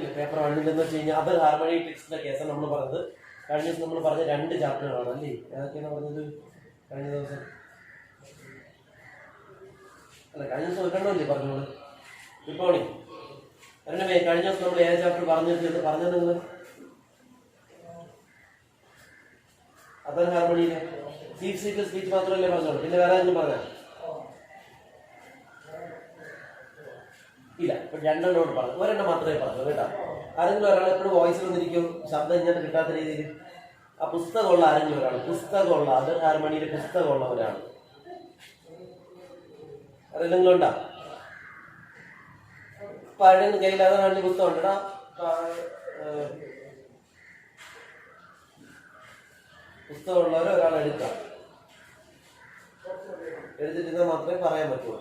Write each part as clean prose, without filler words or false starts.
പറഞ്ഞില്ലേ പേപ്പർ 1 എന്ന് വെച്ച് കഴിഞ്ഞാൽ അത് ഹാർമണി ടെക്സ്റ്റിന്റെ കേസാണ് നമ്മൾ പറഞ്ഞത്. കഴിഞ്ഞ ദിവസം നമ്മൾ പറഞ്ഞ 2 ചാപ്റ്ററുകളാണ് അല്ലേ? ഏതൊക്കെയാണ് പറഞ്ഞത് കഴിഞ്ഞ ദിവസം? അല്ല കഴിഞ്ഞ ദിവസം ഒരെണ്ണമല്ലേ പറഞ്ഞോളൂ. Good morning. അരണമേ, കഴിഞ്ഞ ദിവസം നമ്മൾ ഏത് ചാപ്റ്റർ പറഞ്ഞത് നിങ്ങൾ? അതർ ഹാർമണിയിലെ സ്പീച്ച് മാത്രമല്ലേ പറഞ്ഞോളൂ, പിന്നെ വേറെ ആരെങ്കിലും പറഞ്ഞാൽ ഇല്ല. ഇപ്പൊ 2 എണ്ണോട് പറഞ്ഞു, ഒരെണ്ണം മാത്രമേ പറഞ്ഞു കേട്ടോ. ആരെങ്കിലും ഒരാൾ എപ്പോഴും വോയിസ് വന്നിരിക്കും, ശബ്ദം ഇങ്ങോട്ട് കിട്ടാത്ത രീതിയിൽ. ആ പുസ്തകമുള്ള ആരെങ്കിലും ഒരാൾ, പുസ്തകമുള്ള അതർ ഹാർമണിയിലെ പുസ്തകമുള്ള ഒരാൾ അതെന്തെങ്കിലും ഉണ്ടാ? പഴയ കയ്യിൽ അതർ ഹാർമണി പുസ്തകം ഉണ്ടടാ. പുസ്തകമുള്ളവരെ ഒരാൾ എടുക്കാം, എടുത്തിരുന്നാൽ മാത്രമേ പറയാൻ പറ്റുള്ളൂ.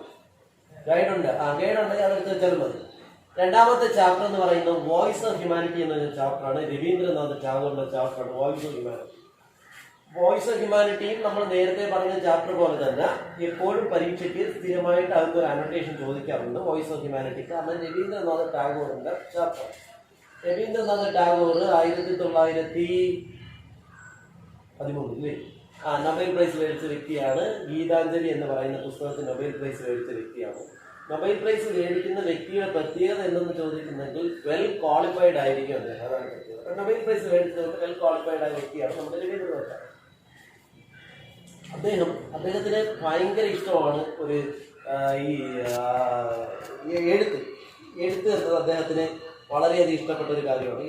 ഗൈഡ് ഉണ്ട്, ഗൈഡ് ഉണ്ടെങ്കിൽ അതെടുത്ത് വെച്ചാലും മതി. 2ാമത്തെ ചാപ്റ്റർ എന്ന് പറയുന്നത് വോയിസ് ഓഫ് ഹ്യൂമാനിറ്റി എന്ന ചാപ്റ്ററാണ്. രവീന്ദ്രനാഥ് ടാഗോറിന്റെ ചാപ്റ്ററാണ് voice of humanity. Voice of ഹ്യൂമാനിറ്റിയും നമ്മൾ നേരത്തെ പറഞ്ഞ ചാപ്റ്റർ പോലെ തന്നെ എപ്പോഴും പരീക്ഷയ്ക്ക് സ്ഥിരമായിട്ട് അതിനൊരു അനോട്ടേഷൻ ചോദിക്കാറുണ്ട് വോയിസ് ഓഫ് ഹ്യൂമാനിറ്റി. കാരണം രവീന്ദ്രനാഥ് ടാഗോറിന്റെ chapter. Rabindranath Tagore 1913 Nobel prize മേടിച്ച വ്യക്തിയാണ്. ഗീതാഞ്ജലി എന്ന് പറയുന്ന പുസ്തകത്തിന് നൊബേൽ പ്രൈസ് മേടിച്ച വ്യക്തിയാണ്. നൊബേൽ പ്രൈസ് മേടിക്കുന്ന വ്യക്തിയുടെ പ്രത്യേകത എന്തെന്ന് ചോദിക്കുന്നെങ്കിൽ വെൽ ക്വാളിഫൈഡ് ആയിരിക്കും അദ്ദേഹം. അതാണ് പ്രത്യേകത. നൊബേൽ പ്രൈസ് മേടിച്ചതുകൊണ്ട് വെൽ ക്വാളിഫൈഡ് ആയ വ്യക്തിയാണ് നമ്മുടെ രവീന്ദ്രനാഥ്. അദ്ദേഹത്തിന് ഭയങ്കര ഇഷ്ടമാണ് ഒരു ഈ എഴുത്ത് എന്നത് അദ്ദേഹത്തിന് വളരെയധികം ഇഷ്ടപ്പെട്ട ഒരു കാര്യമാണ്.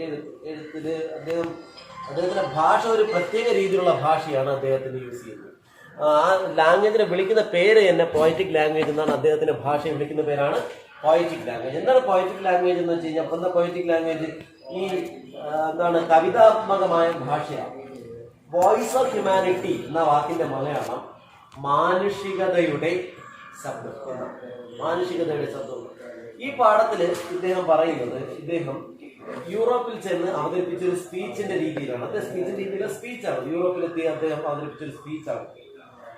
എഴുത്തിന് അദ്ദേഹത്തിന്റെ ഭാഷ ഒരു പ്രത്യേക രീതിയിലുള്ള ഭാഷയാണ് അദ്ദേഹത്തിന് യൂസ് ചെയ്യുന്നത്. ആ ലാംഗ്വേജിനെ വിളിക്കുന്ന പേര് തന്നെ പോയറ്റിക് ലാംഗ്വേജ് എന്നാണ്. അദ്ദേഹത്തിന്റെ ഭാഷയെ വിളിക്കുന്ന പേരാണ് പോയറ്റിക് ലാംഗ്വേജ്. എന്താണ് പോയറ്റിക് ലാംഗ്വേജ് എന്ന് വെച്ച് കഴിഞ്ഞാൽ, എന്താ പോയറ്റിക് ലാംഗ്വേജ്? ഈ കവിതാത്മകമായ ഭാഷയാണ്. വോയിസ് ഓഫ് ഹ്യൂമാനിറ്റി എന്ന വാക്കിന്റെ മലയാളം മാനുഷികതയുടെ ശബ്ദം എന്നാണ്. മാനുഷികതയുടെ ശബ്ദം. ഈ പാഠത്തില് ഇദ്ദേഹം പറയുന്നത്, ഇദ്ദേഹം യൂറോപ്പിൽ ചെന്ന് അവതരിപ്പിച്ച ഒരു സ്പീച്ചിന്റെ രീതിയിലാണ്. അദ്ദേഹം സ്പീച്ചിന്റെ രീതിയിലെ സ്പീച്ചാണ്. യൂറോപ്പിലെത്തി അദ്ദേഹം അവതരിപ്പിച്ച ഒരു സ്പീച്ചാണ്.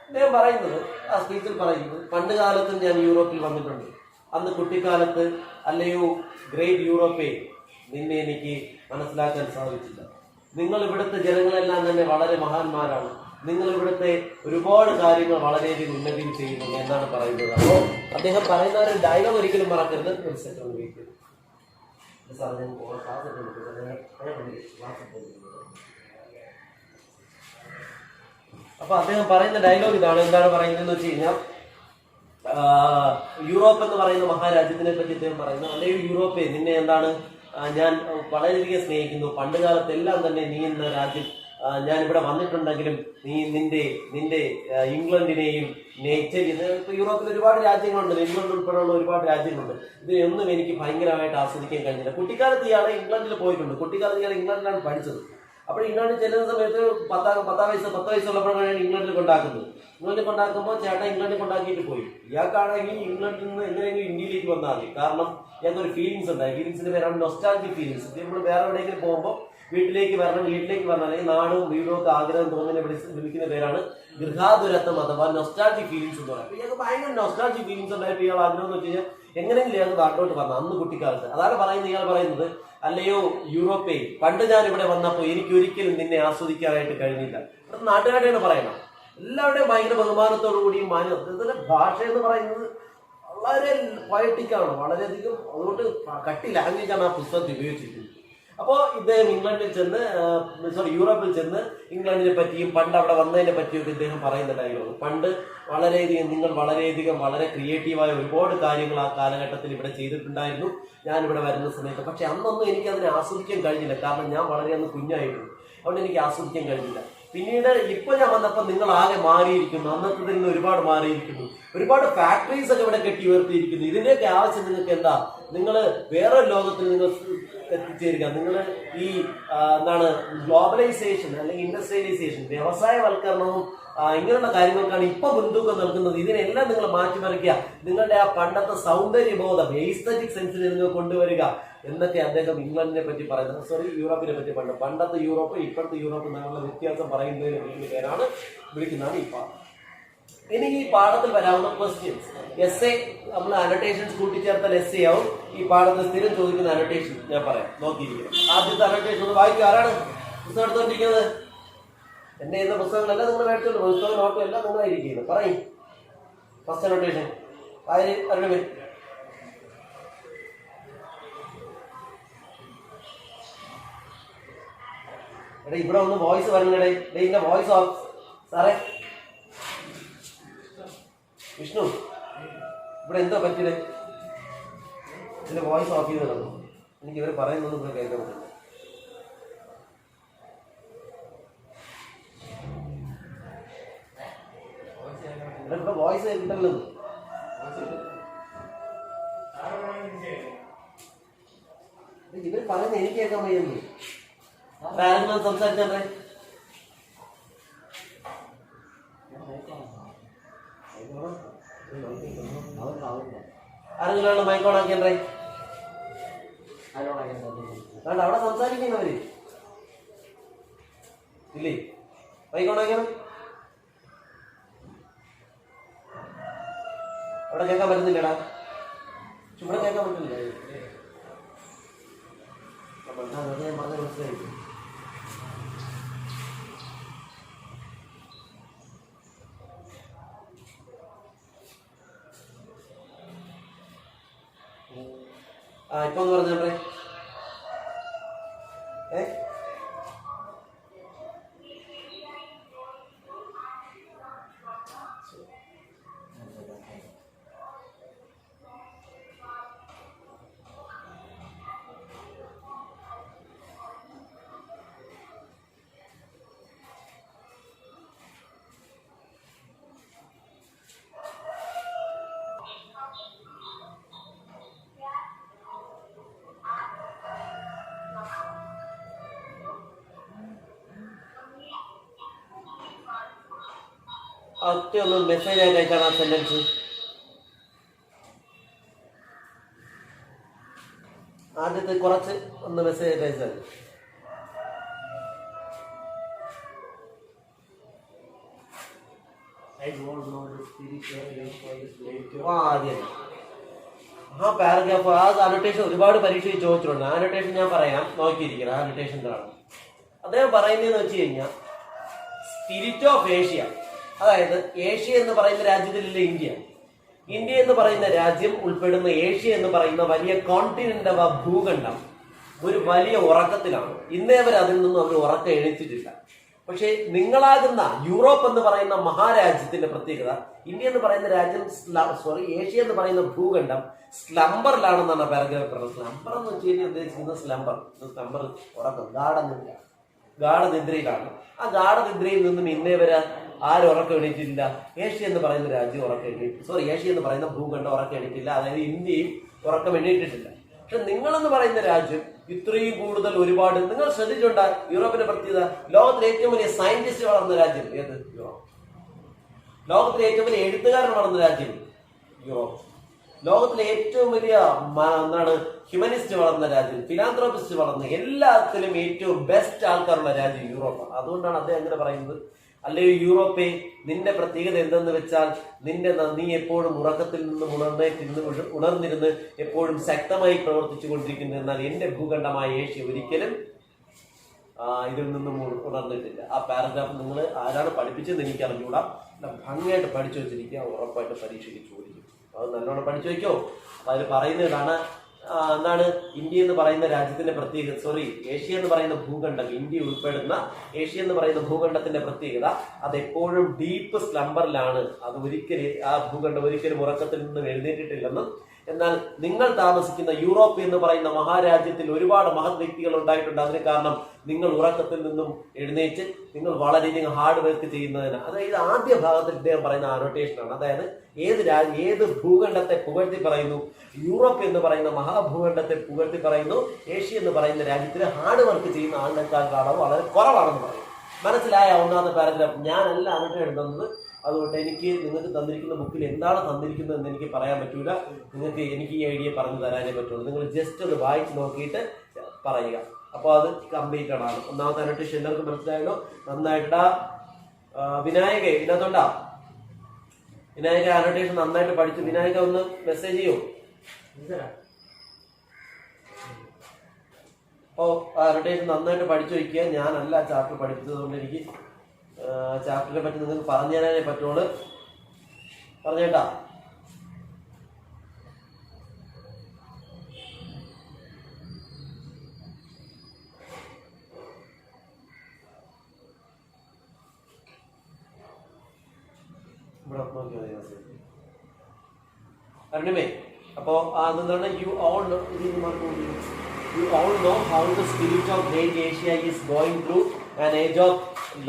അദ്ദേഹം പറയുന്നത്, ആ സ്പീച്ചിൽ പറയുന്നത്, പണ്ട് കാലത്തും ഞാൻ യൂറോപ്പിൽ വന്നിട്ടുണ്ട്. അന്ന് കുട്ടിക്കാലത്ത് അല്ലയോ ഗ്രേറ്റ് യൂറോപ്പേ, നിന്നെ എനിക്ക് മനസ്സിലാക്കാൻ സാധിച്ചില്ല. നിങ്ങൾ ഇവിടുത്തെ ജനങ്ങളെല്ലാം തന്നെ വളരെ മഹാന്മാരാണ്. നിങ്ങൾ ഇവിടുത്തെ ഒരുപാട് കാര്യങ്ങൾ വളരെയധികം ഉന്നതി ചെയ്യുന്നു എന്നാണ് പറയുന്നത്. അപ്പോൾ അദ്ദേഹം പറയുന്ന ഒരു ഡയലോഗ് ഒരിക്കലും മറക്കരുത്. ഒരു സെക്കൻഡ് വീക്ക് അപ്പൊ അദ്ദേഹം പറയുന്ന ഡയലോഗ് ഇതാണ്. എന്താണ് പറയുന്നതെന്ന് വെച്ച് കഴിഞ്ഞാൽ, യൂറോപ്പ് എന്ന് പറയുന്ന മഹാരാജ്യത്തിനെ പറ്റി അദ്ദേഹം പറയുന്നു. അല്ലെങ്കിൽ യൂറോപ്പേ, നിന്നെ എന്താണ് ഞാൻ വളരെയധികം സ്നേഹിക്കുന്നു. പണ്ട് കാലത്തെല്ലാം തന്നെ നീ എന്ന രാജ്യം ഞാൻ ഇവിടെ വന്നിട്ടുണ്ടെങ്കിലും നീ നിന്റെ ഇംഗ്ലണ്ടിനെയും ഇപ്പൊ യൂറോപ്പിൽ ഒരുപാട് രാജ്യങ്ങളുണ്ട്, ഇംഗ്ലണ്ട് ഉൾപ്പെടെയുള്ള ഒരുപാട് രാജ്യങ്ങളുണ്ട്. ഇതിനൊന്നും എനിക്ക് ഭയങ്കരമായിട്ട് ആസ്വദിക്കാൻ കഴിഞ്ഞില്ല. കുട്ടിക്കാലത്ത് ഇയാളെ ഇംഗ്ലണ്ടിൽ പോയിട്ടുണ്ട്. കുട്ടിക്കാലത്ത് ഇയാൾ ഇംഗ്ലണ്ടിലാണ് പഠിച്ചത്. അപ്പോൾ ഇംഗ്ലണ്ടിൽ ചെല്ലുന്ന സമയത്ത് 10 വയസ്സുള്ളപ്പോഴാണ് ഇംഗ്ലണ്ടിൽ കൊണ്ടാക്കുന്നത്. ഇംഗ്ലണ്ടിൽ കൊണ്ടാക്കുമ്പോൾ ചേട്ടൻ ഇംഗ്ലണ്ടിൽ കൊണ്ടാക്കിയിട്ട് പോയി. ഇയാൾക്കാണെങ്കിൽ ഇംഗ്ലണ്ടിൽ നിന്ന് എങ്ങനെയെങ്കിലും ഇന്ത്യയിലേക്ക് വന്നാൽ മതി. കാരണം ഞങ്ങൾക്ക് ഒരു ഫീലിങ്സ് ഉണ്ടായി. ഫീലിങ്സിന്റെ പേരാണ് നൊസ്റ്റാൾജിക് ഫീലിങ്സ്. നമ്മൾ വേറെ എവിടെയെങ്കിലും പോകുമ്പോൾ വീട്ടിലേക്ക് വരണം അല്ലെങ്കിൽ നാടും വീടും ഒക്കെ ആഗ്രഹം തോന്നുന്നതിനെ വിളിക്കുന്ന പേരാണ് ഗൃഹാതുരത്വം അഥവാ നൊസ്റ്റാൾജിക് ഫീലിങ്സ് എന്ന് പറയുന്നത്. ഇയാൾക്ക് ഭയങ്കര നൊസ്റ്റാൾജിക് ഫീലിങ്സ് ഉണ്ടായിട്ട് ഇയാൾ ആഗ്രഹം എന്ന് വെച്ച് കഴിഞ്ഞാൽ എങ്ങനെയെങ്കിലും ഇയാൾക്ക് നാട്ടിലോട്ട് വരണം അന്ന് കുട്ടിക്കാലത്ത്. അതാണ് പറയുന്നത്. ഇയാൾ പറയുന്നത്, അല്ലയോ യൂറോപ്പേ, പണ്ട് ഞാൻ ഇവിടെ വന്നപ്പോൾ എനിക്ക് ഒരിക്കലും നിന്നെ ആസ്വദിക്കാനായിട്ട് കഴിഞ്ഞില്ല. നാട്ടുകാരെയാണ് പറയണം. എല്ലാവരുടെയും ഭയങ്കര ബഹുമാനത്തോടു കൂടിയും ഇതിന്റെ ഭാഷ എന്ന് പറയുന്നത് വളരെ പോയറ്റിക്കാണ്, വളരെയധികം. അതുകൊണ്ട് കട്ടി ലാംഗ്വേജാണ് ആ പുസ്തകത്തിൽ ഉപയോഗിച്ചിരിക്കുന്നത്. അപ്പോൾ ഇദ്ദേഹം യൂറോപ്പിൽ ചെന്ന് ഇംഗ്ലണ്ടിനെ പറ്റിയും പണ്ട് അവിടെ വന്നതിനെ പറ്റിയൊക്കെ ഇദ്ദേഹം പറയുന്ന ഡയലോഗ്. പണ്ട് നിങ്ങൾ വളരെ ക്രിയേറ്റീവായ ഒരുപാട് കാര്യങ്ങൾ ആ കാലഘട്ടത്തിൽ ഇവിടെ ചെയ്തിട്ടുണ്ടായിരുന്നു ഞാനിവിടെ വരുന്ന സമയത്ത്. പക്ഷെ അന്നൊന്നും എനിക്ക് അതിനെ ആസ്വദിക്കാൻ കഴിഞ്ഞില്ല. കാരണം ഞാൻ വളരെ അന്ന് കുഞ്ഞായിരുന്നു. അതുകൊണ്ട് എനിക്ക് ആസ്വദിക്കാൻ കഴിഞ്ഞില്ല. പിന്നീട് ഇപ്പൊ ഞാൻ വന്നപ്പോൾ നിങ്ങൾ ആകെ മാറിയിരിക്കുന്നു. അന്നത്തെ നിന്ന് ഒരുപാട് മാറിയിരിക്കുന്നു. ഒരുപാട് ഫാക്ടറീസ് ഒക്കെ ഇവിടെ കെട്ടി ഉയർത്തിയിരിക്കുന്നു. ഇതിന്റെയൊക്കെ ആവശ്യം നിങ്ങൾക്ക് എന്താ? നിങ്ങൾ വേറെ ലോകത്തിൽ നിങ്ങൾ എത്തിച്ചേരുക. നിങ്ങൾ ഈ ഗ്ലോബലൈസേഷൻ അല്ലെങ്കിൽ ഇൻഡസ്ട്രിയലൈസേഷൻ, വ്യവസായവൽക്കരണവും ഇങ്ങനെയുള്ള കാര്യങ്ങൾക്കാണ് ഇപ്പൊ മുൻതൂക്കം നൽകുന്നത്. ഇതിനെല്ലാം നിങ്ങൾ മാറ്റിമറിക്കുക. നിങ്ങളുടെ ആ പണ്ടത്തെ സൗന്ദര്യബോധം, എസ്തറ്റിക് സെൻസിൽ നിങ്ങൾ കൊണ്ടുവരിക എന്നൊക്കെ അദ്ദേഹം ഇംഗ്ലണ്ടിനെ പറ്റി പറയുന്നത്. യൂറോപ്പിനെ പറ്റി പണ്ടത്തെ യൂറോപ്പ് ഇപ്പോഴത്തെ യൂറോപ്പ് എന്നുള്ള വ്യത്യാസം പറയുന്നതിന് പേരാണ് വിളിക്കുന്നതാണ് ഈ പാഠം. എനിക്ക് ഈ പാഠത്തിൽ വരാവുന്ന ക്വസ്റ്റ്യൻസ് എസ് എ നമ്മൾ അനോട്ടേഷൻസ് കൂട്ടിച്ചേർത്താൽ എസ് എ ആവും. ഈ പാഠത്തിൽ സ്ഥിരം ചോദിക്കുന്ന അനോട്ടേഷൻ ഞാൻ പറയാം, നോക്കിയിരിക്കുന്നത്. ആദ്യത്തെ അനോട്ടേഷൻ ഒന്ന് വായിക്കും. ആരാണ് പുസ്തകം എടുത്തോണ്ടിരിക്കുന്നത്? എന്റെ ചെയ്യുന്ന പുസ്തകങ്ങളെല്ലാം നിങ്ങൾ മേടിച്ചോളൂ. പുസ്തകം നോട്ടും എല്ലാം നിങ്ങളായിരിക്കുന്നത്. പറയും ഫസ്റ്റ് അനോട്ടേഷൻ ആരുടെ പേര്? എടാ ഇവിടെ ഒന്ന് വോയിസ് പറഞ്ഞടേ. ഇതിന്റെ വോയിസ് ഓഫ് സാറേ വിഷ്ണു, ഇവിടെ എന്തോ പറ്റിയത്? ഇതിന്റെ വോയിസ് ഓഫ് ചെയ്ത് തന്നു. എനിക്ക് ഇവർ പറയുന്നൊന്നും ഇവിടെ കേൾക്കാൻ പറ്റില്ല. ഇവിടെ വോയിസ് കേൾക്കില്ലല്ലോ. ഇവർ പറയുന്നത് എനിക്ക് കേൾക്കാൻ വയ്യുന്നു. ആരെങ്കിലും സംസാരിച്ചേ? ആരെങ്കിലും മൈക്കോണാക്കിയേ? അവിടെ സംസാരിക്കുന്നവര് ഇല്ലേ? മൈക്കോണാക്കണം. അവിടെ കേൾക്കാൻ പറ്റുന്നില്ലടാ. ഇവിടെ കേൾക്കാൻ പറ്റില്ല. ഞാൻ പറഞ്ഞ മനസ്സിലായി. ഇപ്പൊ ഒന്ന് പറഞ്ഞേ. ഒറ്റ ഒന്ന് മെസ്സേജ് ആയിട്ട് അയച്ചാണ് ആ സെന്റൻസ്. ആദ്യത്തെ കുറച്ച് ഒന്ന് മെസ്സേജ് ആയിട്ട് അയച്ചാൽ. ആ പാരഗ്രാഫ് ആ അനോട്ടേഷൻ ഒരുപാട് പരീക്ഷയിൽ ചോദിച്ചിട്ടുണ്ട്. അനോട്ടേഷൻ ഞാൻ പറയാം, നോക്കിയിരിക്കണം. അനോട്ടേഷൻ എന്താണ് അദ്ദേഹം പറയുന്നതെന്ന് വെച്ച് കഴിഞ്ഞാൽ, സ്പിരിറ്റ് ഓഫ് ഏഷ്യ, അതായത് ഏഷ്യ എന്ന് പറയുന്ന രാജ്യത്തിലുള്ള ഇന്ത്യ, ഇന്ത്യ എന്ന് പറയുന്ന രാജ്യം ഉൾപ്പെടുന്ന ഏഷ്യ എന്ന് പറയുന്ന വലിയ കോണ്ടിനെന്റ് അഥവാ ഭൂഖണ്ഡം ഒരു വലിയ ഉറക്കത്തിലാണ്. ഇന്നേ വരെ അതിൽ നിന്നും അവർ ഉറക്കം എഴുതിച്ചിട്ടില്ല. പക്ഷെ നിങ്ങളാകുന്ന യൂറോപ്പ് എന്ന് പറയുന്ന മഹാരാജ്യത്തിന്റെ പ്രത്യേകത, ഇന്ത്യ എന്ന് പറയുന്ന രാജ്യം ഏഷ്യ എന്ന് പറയുന്ന ഭൂഖണ്ഡം സ്ലംബറിലാണെന്നാണ് പാരഗ്രാഫ് പറഞ്ഞത്. സ്ലംബർ എന്ന് വെച്ച് കഴിഞ്ഞാൽ ഉദ്ദേശിക്കുന്നത് സ്ലംബർ ഉറക്കം, ഗാഠനിദ്രയിലാണ്. ആ ഗാഠനിദ്രയിൽ നിന്നും ഇന്നേ വരെ ആരും ഉറക്കം എണീറ്റില്ല. ഏഷ്യ എന്ന് പറയുന്ന രാജ്യം ഏഷ്യ എന്ന് പറയുന്ന ഭൂഖണ്ഡം ഉറക്കം എണീറ്റില്ല. അതായത് ഇന്ത്യയും ഉറക്കം എണീറ്റിട്ടില്ല. പക്ഷെ നിങ്ങളെന്ന് പറയുന്ന രാജ്യം ഇത്രയും കൂടുതൽ ഒരുപാട്, നിങ്ങൾ ശ്രദ്ധിച്ചുണ്ടാ യൂറോപ്പിന്റെ പ്രത്യേകത, ലോകത്തിലെ ഏറ്റവും വലിയ സയന്റിസ്റ്റ് വളർന്ന രാജ്യം ഏത്? യൂറോപ്പ്. ലോകത്തിലെ ഏറ്റവും വലിയ എഴുത്തുകാരൻ വളർന്ന രാജ്യം യൂറോപ്പ്. ലോകത്തിലെ ഏറ്റവും വലിയ ഹ്യൂമനിസ്റ്റ് വളർന്ന രാജ്യം, ഫിലാന്ത്രോപിസ്റ്റ് വളർന്ന, എല്ലാത്തിലും ഏറ്റവും ബെസ്റ്റ് ആൾക്കാരുള്ള രാജ്യം യൂറോപ്പാണ്. അതുകൊണ്ടാണ് അദ്ദേഹം അങ്ങനെ പറയുന്നത്, അല്ലയോ യൂറോപ്പേ, നിന്റെ പ്രത്യേകത എന്തെന്ന് വെച്ചാൽ നീ എപ്പോഴും ഉറക്കത്തിൽ നിന്നും ഉണർന്നിരുന്ന് എപ്പോഴും ശക്തമായി പ്രവർത്തിച്ചു കൊണ്ടിരിക്കുന്നു. എന്നാൽ എന്റെ ഭൂഖണ്ഡമായ ഏഷ്യ ഒരിക്കലും ഇതിൽ നിന്നും ഉണർന്നിട്ടില്ല. ആ പാരഗ്രാഫ് നിങ്ങൾ ആരാണ് പഠിപ്പിച്ചതെന്ന് എനിക്ക് അറിഞ്ഞുകൂടാ. ഭംഗിയായിട്ട് പഠിച്ചു വെച്ചിരിക്കുക, ഉറപ്പായിട്ട് പരീക്ഷയ്ക്ക് ചോദിക്കും. അത് നല്ലോണം പഠിച്ചു വയ്ക്കോ. അതിൽ പറയുന്നതാണ് എന്താണ് ഇന്ത്യ എന്ന് പറയുന്ന രാജ്യത്തിന്റെ പ്രത്യേകത, ഏഷ്യ എന്ന് പറയുന്ന ഭൂഖണ്ഡം, ഇന്ത്യ ഉൾപ്പെടുന്ന ഏഷ്യ എന്ന് പറയുന്ന ഭൂഖണ്ഡത്തിന്റെ പ്രത്യേകത, അത് എപ്പോഴും ഡീപ്പ് സ്ലംബറിലാണ്. അത് ആ ഭൂഖണ്ഡം ഒരിക്കലും ഉറക്കത്തിൽ നിന്നും എഴുന്നേറ്റിട്ടില്ലെന്നും, എന്നാൽ നിങ്ങൾ താമസിക്കുന്ന യൂറോപ്പ് എന്ന് പറയുന്ന മഹാരാജ്യത്തിൽ ഒരുപാട് മഹത് വ്യക്തികൾ ഉണ്ടായിട്ടുണ്ട്. അതിന് കാരണം നിങ്ങൾ ഉറക്കത്തിൽ നിന്നും എഴുന്നേറ്റ് നിങ്ങൾ വളരെയധികം ഹാർഡ് വർക്ക് ചെയ്യുന്നതിന്. അതായത് ആദ്യ ഭാഗത്തിൽ ഇദ്ദേഹം പറയുന്ന അനോട്ടേഷനാണ്. അതായത് ഏത് ഭൂഖണ്ഡത്തെ പുകഴ്ത്തി പറയുന്നു? യൂറോപ്പ് എന്ന് പറയുന്ന മഹാഭൂഖണ്ഡത്തെ പുകഴ്ത്തി പറയുന്നു. ഏഷ്യ എന്ന് പറയുന്ന രാജ്യത്തിൽ ഹാർഡ് വർക്ക് ചെയ്യുന്ന ആളുകൾക്കാരുടെ അളവ് വളരെ കുറവാണെന്ന് പറയും. മനസ്സിലായ ഒന്നാമത്തെ പാരഗ്രാഫ്. ഞാനല്ല അനോട്ടേഷൻ എഴുതുന്നത്, അതുകൊണ്ട് നിങ്ങൾക്ക് തന്നിരിക്കുന്ന ബുക്കിൽ എന്താണ് തന്നിരിക്കുന്നത് എന്ന് എനിക്ക് പറയാൻ പറ്റൂല. എനിക്ക് ഈ ഐഡിയ പറഞ്ഞു തരാനേ പറ്റുള്ളൂ. നിങ്ങൾ ജസ്റ്റ് ഒന്ന് വായിച്ച് നോക്കിയിട്ട് പറയുക. അപ്പോൾ അത് കംപ്ലീറ്റ് ആണ്. ഒന്നാമത്തെ അനോട്ടേഷൻ എല്ലാവർക്കും മനസ്സിലായല്ലോ? നന്നായിട്ടാ വിനായക ഇതിനകത്തുണ്ടാ വിനായക അനോട്ടേഷൻ നന്നായിട്ട് പഠിച്ചു. വിനായക ഒന്ന് മെസ്സേജ് ചെയ്യൂ. അപ്പോൾ അനോട്ടേഷൻ നന്നായിട്ട് പഠിച്ചു വയ്ക്കുക. ഞാനല്ല ചാപ്റ്റർ പഠിപ്പിച്ചത് കൊണ്ട് എനിക്ക് ചാപ്റ്ററിനെ പറ്റി നിങ്ങൾക്ക് പറഞ്ഞു തരാനേ പറ്റുള്ളൂ. പറഞ്ഞേട്ടാ. ഇവിടെ നോക്കിയാൽ മതി മെസ്സേജ്. അരുണിമേ, അപ്പോൾ അതെന്താണ് you all know how the spirit of great Asia is going through an age of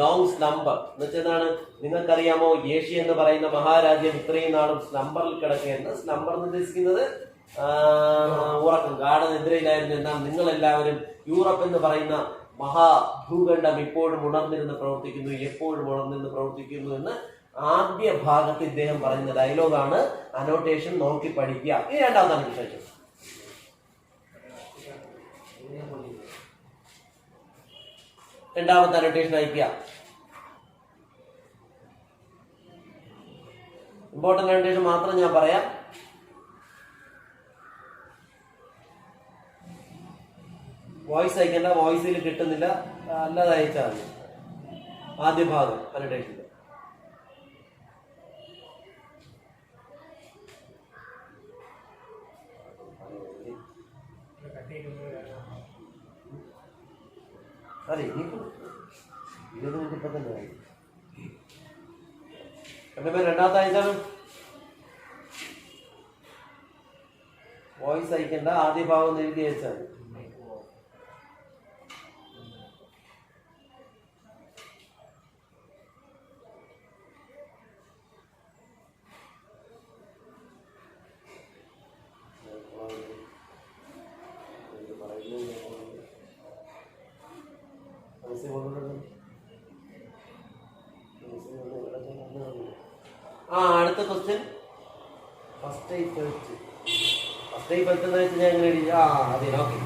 long slumber. എന്നുവെച്ചാൽ നിങ്ങൾക്കറിയാമോ, ഏഷ്യ എന്ന് പറയുന്ന മഹാരാജ്യം ഇത്രയും നാളും സ്ലംബറിൽ കിടക്കുകയെന്ന്. സ്ലംബർ എന്ന് ഉദ്ദേശിക്കുന്നത് ഉറക്കം, ഗാഠനിദ്രയിലായിരുന്നു. എന്നാൽ നിങ്ങളെല്ലാവരും യൂറോപ്പ് എന്ന് പറയുന്ന മഹാഭൂഖണ്ഡം ഇപ്പോഴും ഉണർന്നിരുന്ന് പ്രവർത്തിക്കുന്നു, എപ്പോഴും ഉണർന്നിരുന്ന് പ്രവർത്തിക്കുന്നു എന്ന് ആദ്യ ഭാഗത്ത് ഇദ്ദേഹം പറയുന്ന ഡയലോഗാണ്. അനോട്ടേഷൻ നോക്കി പഠിക്കുക. ഈ രണ്ടാമതാണ് വിശേഷം. രണ്ടാമത്തെ അനോട്ടേഷൻ അയക്കുക. ഇമ്പോർട്ടന്റ് അനോട്ടേഷൻ മാത്രം ഞാൻ പറയാം. വോയിസ് അയക്കേണ്ട, വോയിസിൽ കിട്ടുന്നില്ല, അല്ലാതെ അയച്ചാൽ മതി. ആദ്യ ഭാഗം അനോട്ടേഷൻ. അതെ, ഇനിയിപ്പോ 20 മിനിറ്റ് ഇപ്പൊ തന്നെ ആയി. രണ്ടാമത്തെ അയച്ചാണ്. വോയിസ് അയക്കണ്ട, ആദ്യ ഭാഗം എഴുതി അയച്ചാൽ. അടുത്ത ക്വസ്റ്റ്യൻ. ഫസ്റ്റ് ഐ ഫെൽറ്റ് എന്ന് വെച്ചാൽ ഞാൻ എങ്ങനെ എഴുതി? അതെ, okay.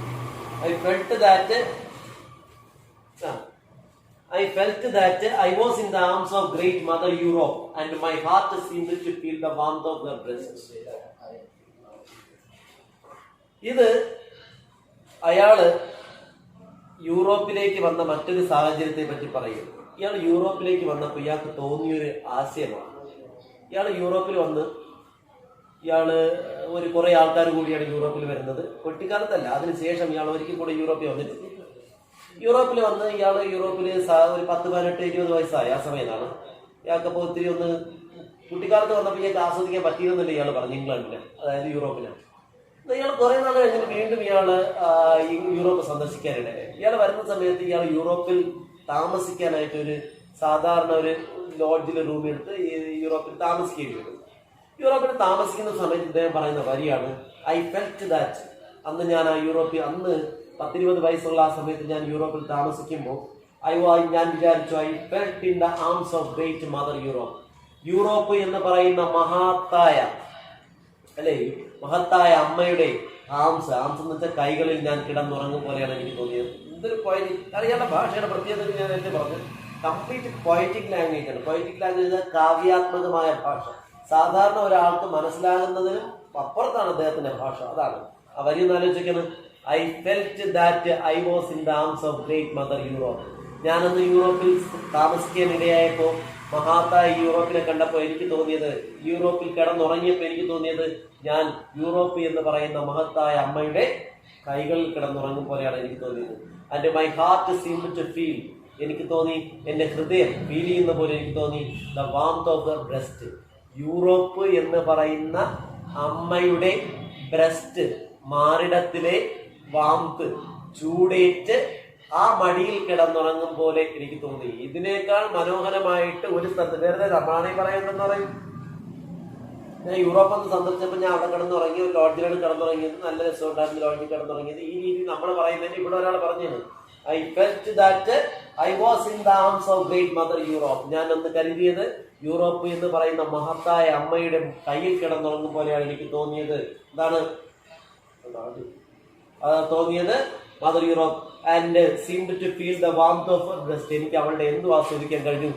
I felt that I was in the arms of great Mother Europe and my heart seemed to feel the warmth of her breast. ഇത് അയാള് യൂറോപ്പിലേക്ക് വന്ന മറ്റൊരു സാഹചര്യത്തെ പറ്റി പറയും. ഇയാൾ യൂറോപ്പിലേക്ക് വന്നപ്പോൾ ഇയാൾക്ക് തോന്നിയൊരു ആശയമാണ്. ഇയാൾ യൂറോപ്പിൽ വന്ന് കുറെ ആൾക്കാർ കൂടിയാണ് യൂറോപ്പിൽ വരുന്നത്. കുട്ടിക്കാലത്തല്ല, അതിനുശേഷം ഇയാൾ ഒരിക്കൽ കൂടെ യൂറോപ്പിൽ വന്നിട്ടുണ്ട്. യൂറോപ്പിൽ വന്ന് യൂറോപ്പിൽ ഒരു 10-18-20 വയസ്സായി. ആ സമയത്താണ് ഇയാൾക്കപ്പോൾ ഒത്തിരി കുട്ടിക്കാലത്ത് വന്നപ്പോൾ ഇയാൾക്ക് ആസ്വദിക്കാൻ പറ്റിയിരുന്നില്ല. ഇയാൾ പറഞ്ഞു ഇംഗ്ലണ്ടിന്, അതായത് യൂറോപ്പിലാണ്. ഇയാൾ കുറെ നാൾ കഴിഞ്ഞിട്ട് വീണ്ടും യൂറോപ്പ് സന്ദർശിക്കാനിടയായി. ഇയാൾ വരുന്ന സമയത്ത് ഇയാൾ യൂറോപ്പിൽ താമസിക്കാനായിട്ട് സാധാരണ ഒരു ലോഡ്ജിൽ റൂം എടുത്ത് യൂറോപ്പിൽ താമസിക്കേണ്ടി വരും. യൂറോപ്പിൽ താമസിക്കുന്ന സമയത്ത് ഇദ്ദേഹം പറയുന്ന വരിയാണ്, ഐ ഫെൽറ്റ് ദാറ്റ്. അന്ന് ഞാൻ അന്ന് 10-20 വയസ്സുള്ള ആ സമയത്ത് ഞാൻ യൂറോപ്പിൽ താമസിക്കുമ്പോൾ ഞാൻ വിചാരിച്ചു, I felt in the arms of great mother Europe. Europe എന്ന് പറയുന്ന മഹത്തായ അമ്മയുടെ ആംസ് എന്ന് വെച്ചാൽ കൈകളിൽ ഞാൻ കിടന്നുറങ്ങും പോലെയാണ് എനിക്ക് തോന്നിയത്. എന്തൊരു പോയറ്റിക്, അറിയാനുള്ള ഭാഷയുടെ പ്രത്യേകത ഞാൻ എന്നെ പറഞ്ഞു. കംപ്ലീറ്റ് പോയറ്റിക് ലാംഗ്വേജ് ആണ്. പോയറ്റിക് ലാംഗ്വേജ് കാവ്യാത്മകമായ ഭാഷ. സാധാരണ ഒരാൾക്ക് മനസ്സിലാകുന്നതിനും അപ്പുറത്താണ് അദ്ദേഹത്തിന്റെ ഭാഷ. അതാണ് ആ വരി ഒന്ന് ആലോചിക്കുന്നത്. I felt that I was in the arms of great mother Europe. ഞാനന്ന് യൂറോപ്പിൽ താമസിക്കാനിടയായപ്പോൾ, മഹാത്തായ യൂറോപ്പിനെ കണ്ടപ്പോൾ എനിക്ക് തോന്നിയത്, യൂറോപ്പിൽ കിടന്നുറങ്ങിയപ്പോൾ എനിക്ക് തോന്നിയത്, ഞാൻ യൂറോപ്പ് എന്ന് പറയുന്ന മഹത്തായ അമ്മയുടെ കൈകളിൽ കിടന്നുറങ്ങും പോലെയാണ് എനിക്ക് തോന്നിയത്. And my heart seemed to feel. എനിക്ക് തോന്നി, എന്റെ ഹൃദയം ഫീൽ ചെയ്യുന്ന പോലെ എനിക്ക് തോന്നി, the warmth of her breast. Europe എന്ന് പറയുന്ന അമ്മയുടെ ബ്രസ്റ്റ്, മാറിടത്തിലെ വാംത്ത്, ചൂടേറ്റ് ആ മടിയിൽ കിടന്നുറങ്ങും പോലെ എനിക്ക് തോന്നി. ഇതിനേക്കാൾ മനോഹരമായിട്ട് ഒരു സ്ഥലത്ത് വേറെ നമ്മളാണെ പറയുന്നെന്ന് പറയും. ഞാൻ യൂറോപ്പ് ഒന്ന് സന്ദർശിച്ചപ്പോൾ ഞാൻ അവിടെ കിടന്നുറങ്ങി, ഒരു ലോഡ്ജിലാണ് കിടന്നുറങ്ങിയത്. നല്ല രസമുണ്ടായിരുന്നു ലോഡ്ജിൽ കിടന്നുറങ്ങിയത്. ഈ രീതി നമ്മൾ പറയുന്നതിന് ഇവിടെ ഒരാൾ പറഞ്ഞത്, I felt that I was in the arms of great mother Europe. ഞാൻ ഒന്ന് കരുതിയത് യൂറോപ്പ് എന്ന് പറയുന്ന മഹത്തായ അമ്മയുടെ കയ്യിൽ കിടന്നുറങ്ങും പോലെയാണ് എനിക്ക് തോന്നിയത്. എന്താണ് തോന്നിയത്? Mother Europe. And seemed to feel the warmth of her breast. എനിക്ക് അവളുടെ എന്തും ആസ്വദിക്കാൻ കഴിഞ്ഞു.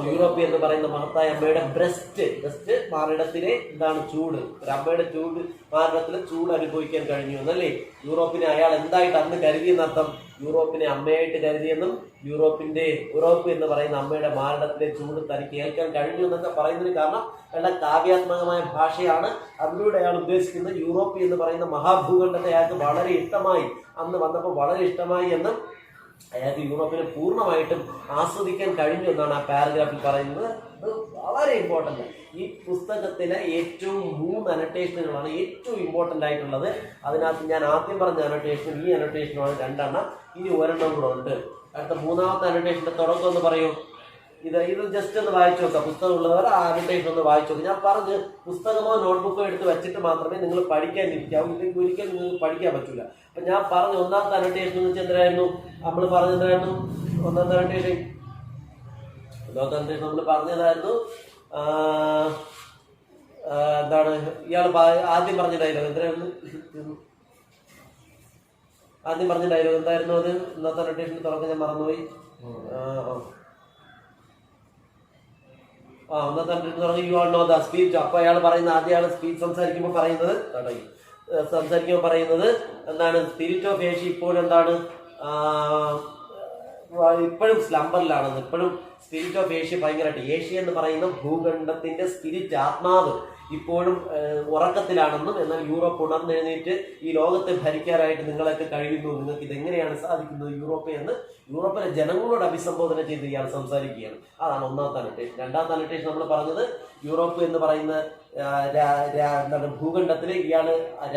യൂറോപ്പ് എന്ന് പറയുന്ന മഹത്തായ അമ്മയുടെ ബ്രസ്റ്റ് മാറിടത്തിലെ എന്താണ് ചൂട്, ഒരു അമ്മയുടെ ചൂട് മാറിടത്തിലെ ചൂട് അനുഭവിക്കാൻ കഴിഞ്ഞു എന്നല്ലേ യൂറോപ്പിനെ അയാൾ എന്തായിട്ട് അന്ന് കരുതിയെന്നർത്ഥം. യൂറോപ്പിനെ അമ്മയായിട്ട് കരുതിയെന്നും യൂറോപ്പ് എന്ന് പറയുന്ന അമ്മയുടെ മാറിടത്തിലെ ചൂട് തനിക്ക് കേൾക്കാൻ കഴിഞ്ഞു എന്നൊക്കെ പറയുന്നതിന് കാരണം അയാളുടെ കാവ്യാത്മകമായ ഭാഷയാണ്. അതിലൂടെ അയാൾ ഉദ്ദേശിക്കുന്നത് യൂറോപ്പ് എന്ന് പറയുന്ന മഹാഭൂഖണ്ഡത്തെ അയാൾക്ക് വളരെ ഇഷ്ടമായി, അന്ന് വന്നപ്പോൾ വളരെ ഇഷ്ടമായി എന്നും അയാൾക്ക് യൂറോപ്പിനെ പൂർണ്ണമായിട്ടും ആസ്വദിക്കാൻ കഴിഞ്ഞു എന്നാണ് ആ പാരഗ്രാഫിൽ പറയുന്നത്. അത് വളരെ ഇമ്പോർട്ടൻ്റ്. ഈ പുസ്തകത്തിലെ ഏറ്റവും 3 അനോട്ടേഷനുകളാണ് ഏറ്റവും ഇമ്പോർട്ടൻ്റ് ആയിട്ടുള്ളത്. അതിനകത്ത് ഞാൻ ആദ്യം പറഞ്ഞ അനോട്ടേഷനും ഈ അനോട്ടേഷനുമാണ് 2 എണ്ണം, ഇനി 1 എണ്ണം കൂടെ ഉണ്ട്. അടുത്ത 3ാമത്തെ അനോട്ടേഷന്റെ തുടക്കം ഒന്ന് പറയൂ. ഇത് ജസ്റ്റ് ഒന്ന് വായിച്ചു നോക്കാം. പുസ്തകം ഉള്ളവർ ആ അനോട്ടേഷൻ ഒന്ന് വായിച്ചു നോക്കാം. ഞാൻ പറഞ്ഞ് പുസ്തകമോ നോട്ട്ബുക്കോ എടുത്ത് വെച്ചിട്ട് മാത്രമേ നിങ്ങൾ പഠിക്കാൻ ഇരിക്കാവൂ, ഇല്ലെങ്കിൽ ഒരിക്കലും നിങ്ങൾക്ക് പഠിക്കാൻ പറ്റില്ല. അപ്പൊ ഞാൻ പറഞ്ഞ 1ാമത്തെ അനോട്ടേഷൻ എന്ന് വെച്ചാൽ എന്തായിരുന്നു? നമ്മൾ പറഞ്ഞതായിരുന്നു 1ാമത്തെ അനോട്ടേഷൻ നമ്മൾ പറഞ്ഞതായിരുന്നു എന്താണ് ഇയാൾ ആദ്യം പറഞ്ഞ ഡയലോഗ് എന്തായിരുന്നു? ആദ്യം പറഞ്ഞ ഡയലോഗ് എന്തായിരുന്നു? അത് 1ാമത്തെ അനോട്ടേഷന് തുടക്കം ഞാൻ മറന്നുപോയി. 1ാമത്തെ അനോട്ടേഷൻ തുടങ്ങി you all know the speech. അപ്പൊ അയാൾ പറയുന്ന ആദ്യം അയാൾ സ്പീച്ച് സംസാരിക്കുമ്പോൾ പറയുന്നത് എന്താണ്? സ്പിരിറ്റ് ഓഫ് ഏഷ്യ ഇപ്പോഴെന്താണ്? ഇപ്പോഴും സ്ലംബറിലാണെന്ന്. ഇപ്പോഴും സ്പിരിറ്റ് ഓഫ് ഏഷ്യ ഭയങ്കരമായിട്ട്, ഏഷ്യ എന്ന് പറയുന്ന ഭൂഖണ്ഡത്തിന്റെ സ്പിരിറ്റ്, ആത്മാവ് ഇപ്പോഴും ഉറക്കത്തിലാണെന്നും, എന്നാൽ യൂറോപ്പ് ഉണർന്നെഴുന്നേറ്റ് ഈ ലോകത്തെ ഭരിക്കാനായിട്ട് നിങ്ങളൊക്കെ കഴിയുന്നു, നിങ്ങൾക്ക് ഇതെങ്ങനെയാണ് സാധിക്കുന്നത് യൂറോപ്പ് എന്ന് യൂറോപ്പിലെ ജനങ്ങളോട് അഭിസംബോധന ചെയ്ത് ഇയാൾ സംസാരിക്കുകയാണ്. അതാണ് 1ാമത്തെ അനോട്ടേഷൻ. 2ാമത്തെ അനോട്ടേഷൻ നമ്മൾ പറഞ്ഞത് യൂറോപ്പ് എന്ന് പറയുന്ന എന്താണ് ഭൂഖണ്ഡത്തിൽ ഇയാൾ